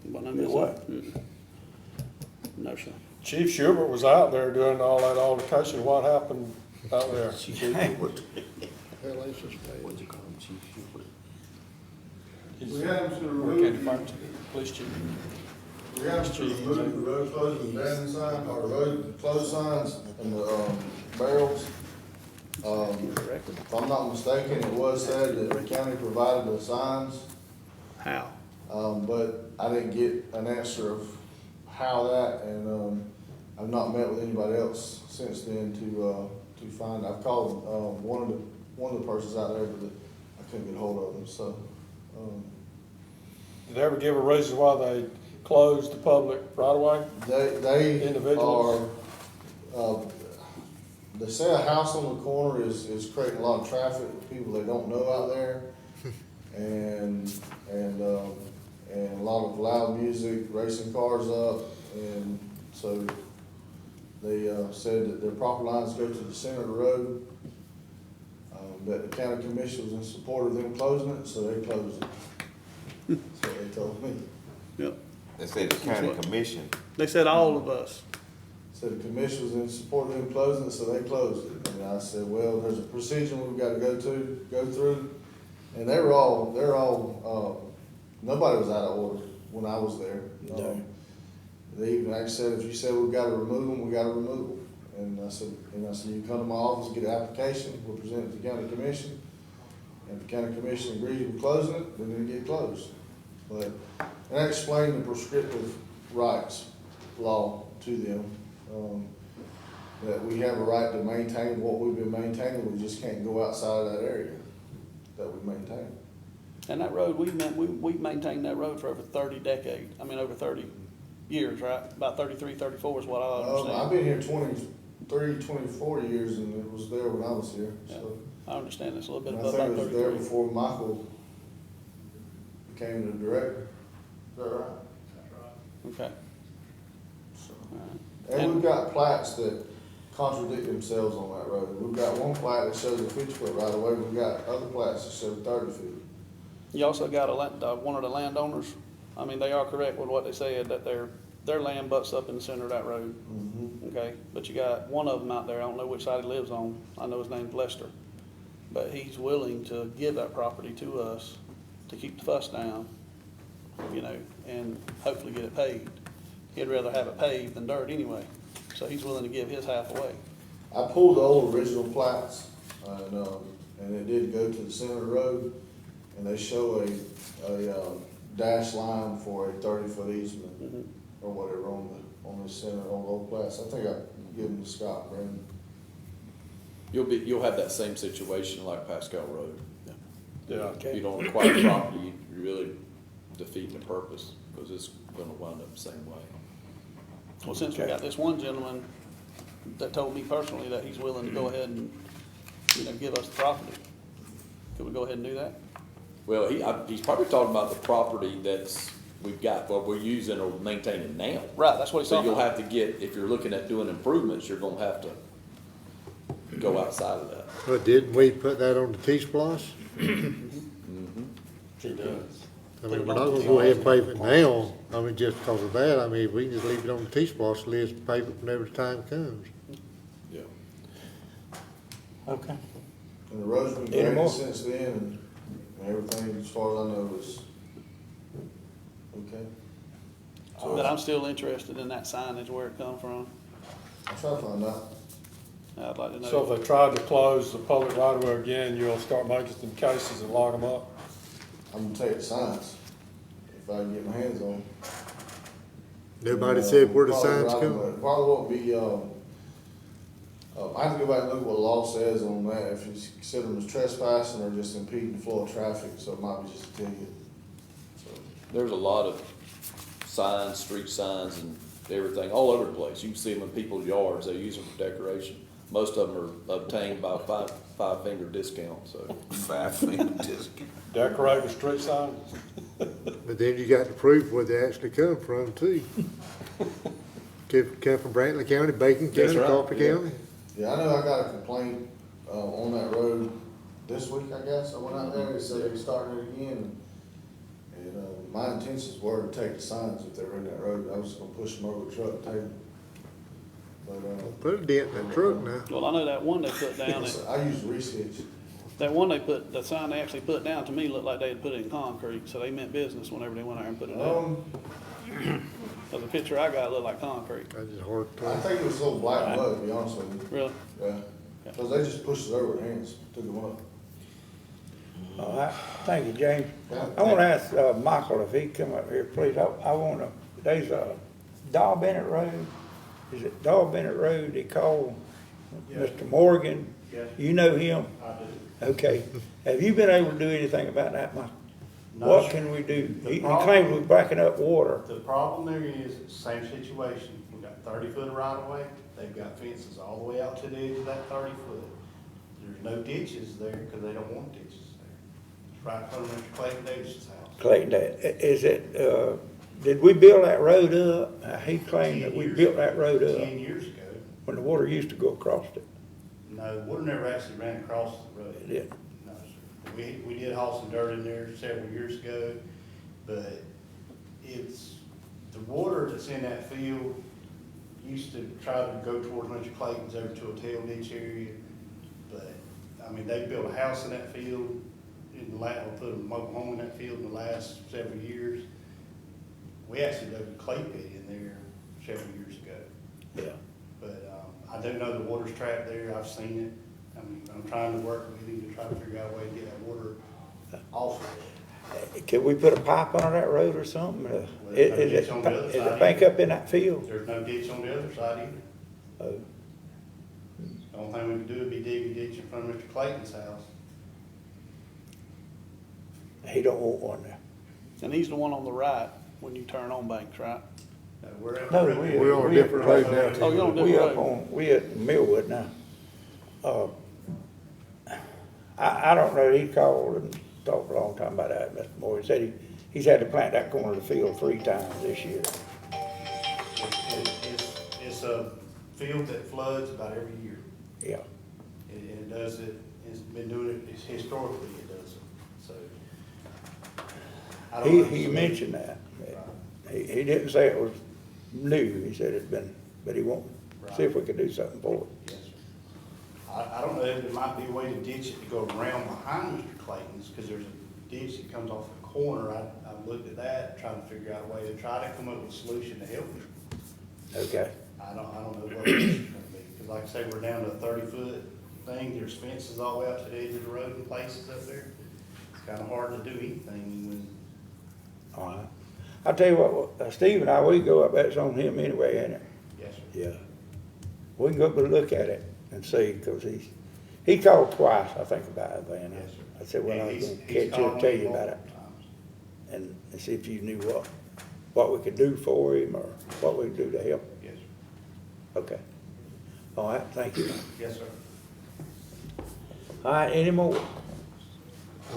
Wasn't no It missing. what? No, sir. Chief Schubert was out there doing all that altercation. What happened out there? What Hellacious you call him, Chief Schubert? We had them to Where County remove, Fire Chief, Police Chief. we had them to remove the road closed and abandoned sign, or road closed signs and the, barrels. If I'm not mistaken, it was said that the county provided the signs, How? but I didn't get an answer of how that, and, I've not met with anybody else since then to find, I've called, one of the persons out there, but I couldn't get hold of them, so, Did they ever give a reason why they closed the public right away? They Individuals? are, they say a house on the corner is creating a lot of traffic, people they don't know out there. And a lot of loud music, racing cars up, and so they, said that their property lines go to the center of the road. That the county commission was in support of them closing it, so they closed it. That's what they told me. Yep. They say the county commission, They said all of us. So the commission was in support of them closing it, so they closed it. And I said, well, there's a procedure we've got to go through. And they're all, nobody was out of order when I was there. No. They even actually said, if you said we've got to remove them, we got to remove them. And I said, you can come to my office, get an application, we'll present it to the county commission. And if the county commission agrees with closing it, then it'll get closed. But, and I explained the prescriptive rights law to them. That we have a right to maintain what we've been maintaining, we just can't go outside of that area that we maintain. And that road, we've maintained that road for over 30 over 30 years, right? About 33, 34 is what I understand. I've been here 24 years, and it was there when I was here, so. I understand it's a little bit And I above think about it was there 33. before Michael became the director. Is that right? Okay. So. All right. And we've got plats that contradict themselves on that road. We've got one plat that shows a 50-foot right of way, we've got other plats that show 30 feet. You also got one of the landowners, I mean, they are correct with what they said, that their land butts up in the center of that road. Okay, but you got one of them out there, I don't know which side he lives on, I know his name's Lester. But he's willing to give that property to us to keep the fuss down, and hopefully get it paved. He'd rather have it paved than dirt anyway, so he's willing to give his half away. I pulled the old original plats, and it did go to the center of the road, and they show a dash line for a 30-foot easement or whatever on the center of the old plats. I think I give them to Scott, Brandon. You'll have that same situation like Pascal Road. Yeah. If you don't acquire property, you're really defeating the purpose, because it's gonna wind up the same way. Well, since we got this one gentleman that told me personally that he's willing to go ahead and, give us the property, could we go ahead and do that? Well, he's probably talking about the property we've got, what we're using or maintaining now. Right, that's what he's So talking you'll about. have to if you're looking at doing improvements, you're gonna have to go outside of that. But didn't we put that on the T-Splosh? She does. I mean, we're not gonna go ahead and pave it now, just because of that, we can just leave it on the T-Splosh list and pave it whenever the time comes. Yeah. Okay. And the road's been Any more? graded since then, and everything, as far as I know, is okay. But I'm still interested in that signage, where it come from. I'll try to find out. I'd like to know. So if they tried to close the public right of way again, you'll start making some cases and lock them up? I'm gonna take the signs, if I can get my hands on them. Nobody said where the Probably signs right come? away. Probably won't be, I have to go back and look at what the law says on that, if you consider them as trespassing or just impeding the flow of traffic, so it might be just a ticket. So, There's a lot of signs, street signs and everything all over the place. You can see them in people's yards. They use them for decoration. Most of them are obtained by five-finger discount, so. 5 finger discount. Decorate the street signs? But then you got to prove where they actually come from too. Could come from Brantley County, Bacon That's County, right, Coffee yeah. County. Yeah, I know I got a complaint, on that road this week, I guess. I went out there, they said they were starting it again. And my intentions were to take the signs if they were in that road. I was gonna push them over the truck and take them. But, Put a dent in that truck now. Well, I know that one they put down, I use research. that one the sign they actually put down, to me, looked like they had put it in concrete, so they meant business whenever they went out and put it down. So the picture I got looked like concrete. That's just hard to I tell. think it was a little black mud, to be honest with you. Really? Yeah, cause they just pushed it over their hands, took them up. All right, thank you, James. Yeah. I wanna ask, Michael if he'd come up here, please. I wanna, there's a Dow Bennett Road. Is it Dow Bennett Road? They call Mr. Morgan. Yes. You know him? I do. Okay. Have you been able to do anything about that, Michael? No, What sir. can we do? The He problem- claims we're backing up water. The problem there is, same situation, we've got 30-foot right of way, they've got fences all the way out to the edge of that 30-foot. There's no ditches there, because they don't want ditches there. It's right in front of Mr. Clayton Davis's house. Clayton, is it, did we build that road up? He claimed that we 10 years built ago. that road 10 up years ago. when the water used to go across it. No, water never actually ran across the road. It did. No, sir. We did haul some dirt in there several years ago, but the water that's in that field used to try to go towards Mr. Clayton's over to a tail ditch area. But, I mean, they built a house in that field, or put a mobile home in that field in the last several years. We actually dug a clay pit in there several years ago. Yeah. But, I do know the water's trapped there, I've seen it. I mean, I'm trying to work with him to try to figure out a way to get that water off of it. Can we put a pipe under that road or something? Is it bank up in that field? There's no ditch on the other side either. Oh, The only thing we could do would be dig a ditch in front of Mr. Clayton's house. he don't want one there. And he's the one on the right when you turn on Banks, right? No, We're on a different road now. Oh, you're on a We different up road. on, we at Millwood now. I don't know, he called and talked a long time about that, Mr. Moore. He said he's had to plant that corner of the field 3 times this year. It's a field that floods about every year. Yeah. It does it, it's been doing it, historically it does it, so. I don't He know. mentioned that. He didn't say it was new, he said it'd been, but he won't, see if we could do something for it. Yes, sir. I don't know if there might be a way to ditch it to go around behind Mr. Clayton's, because there's a ditch that comes off the corner. I've looked at that, trying to figure out a way to try to come up with a solution to help him. Okay. I don't know what it's gonna be, because like I say, we're down to a 30-foot thing, there's fences all the way out to the edge of the road in places up there. It's kinda hard to do anything when, All right. I'll tell you what, Steve and I, we go up, that's on him anyway, ain't it? yes, sir. Yeah. We can go up and look at it and see, because he called twice, I think, about it then. Yes, sir. I said, well, I was And gonna he's catch you and called tell me you about it, multiple times. and see if you knew what we could do for him, or what we could do to help. Yes, sir. Okay. All right, thank you. Yes, sir. All right, any more?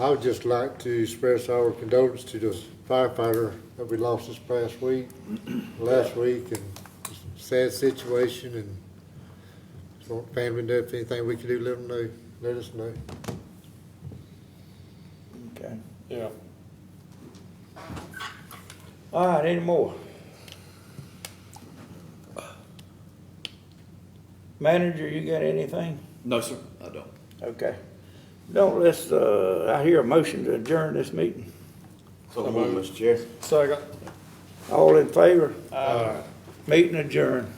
I would just like to express our condolence to the firefighter that we lost this past week, last week, and sad situation, and just want family to know if anything we can do, let them know, let us know. Okay. Yeah. All right, any more? Manager, you got anything? No, sir, I don't. Okay. Don't let's, I hear a motion to adjourn this meeting. So move, Mr. Chair. Second. All in favor? Meeting adjourned.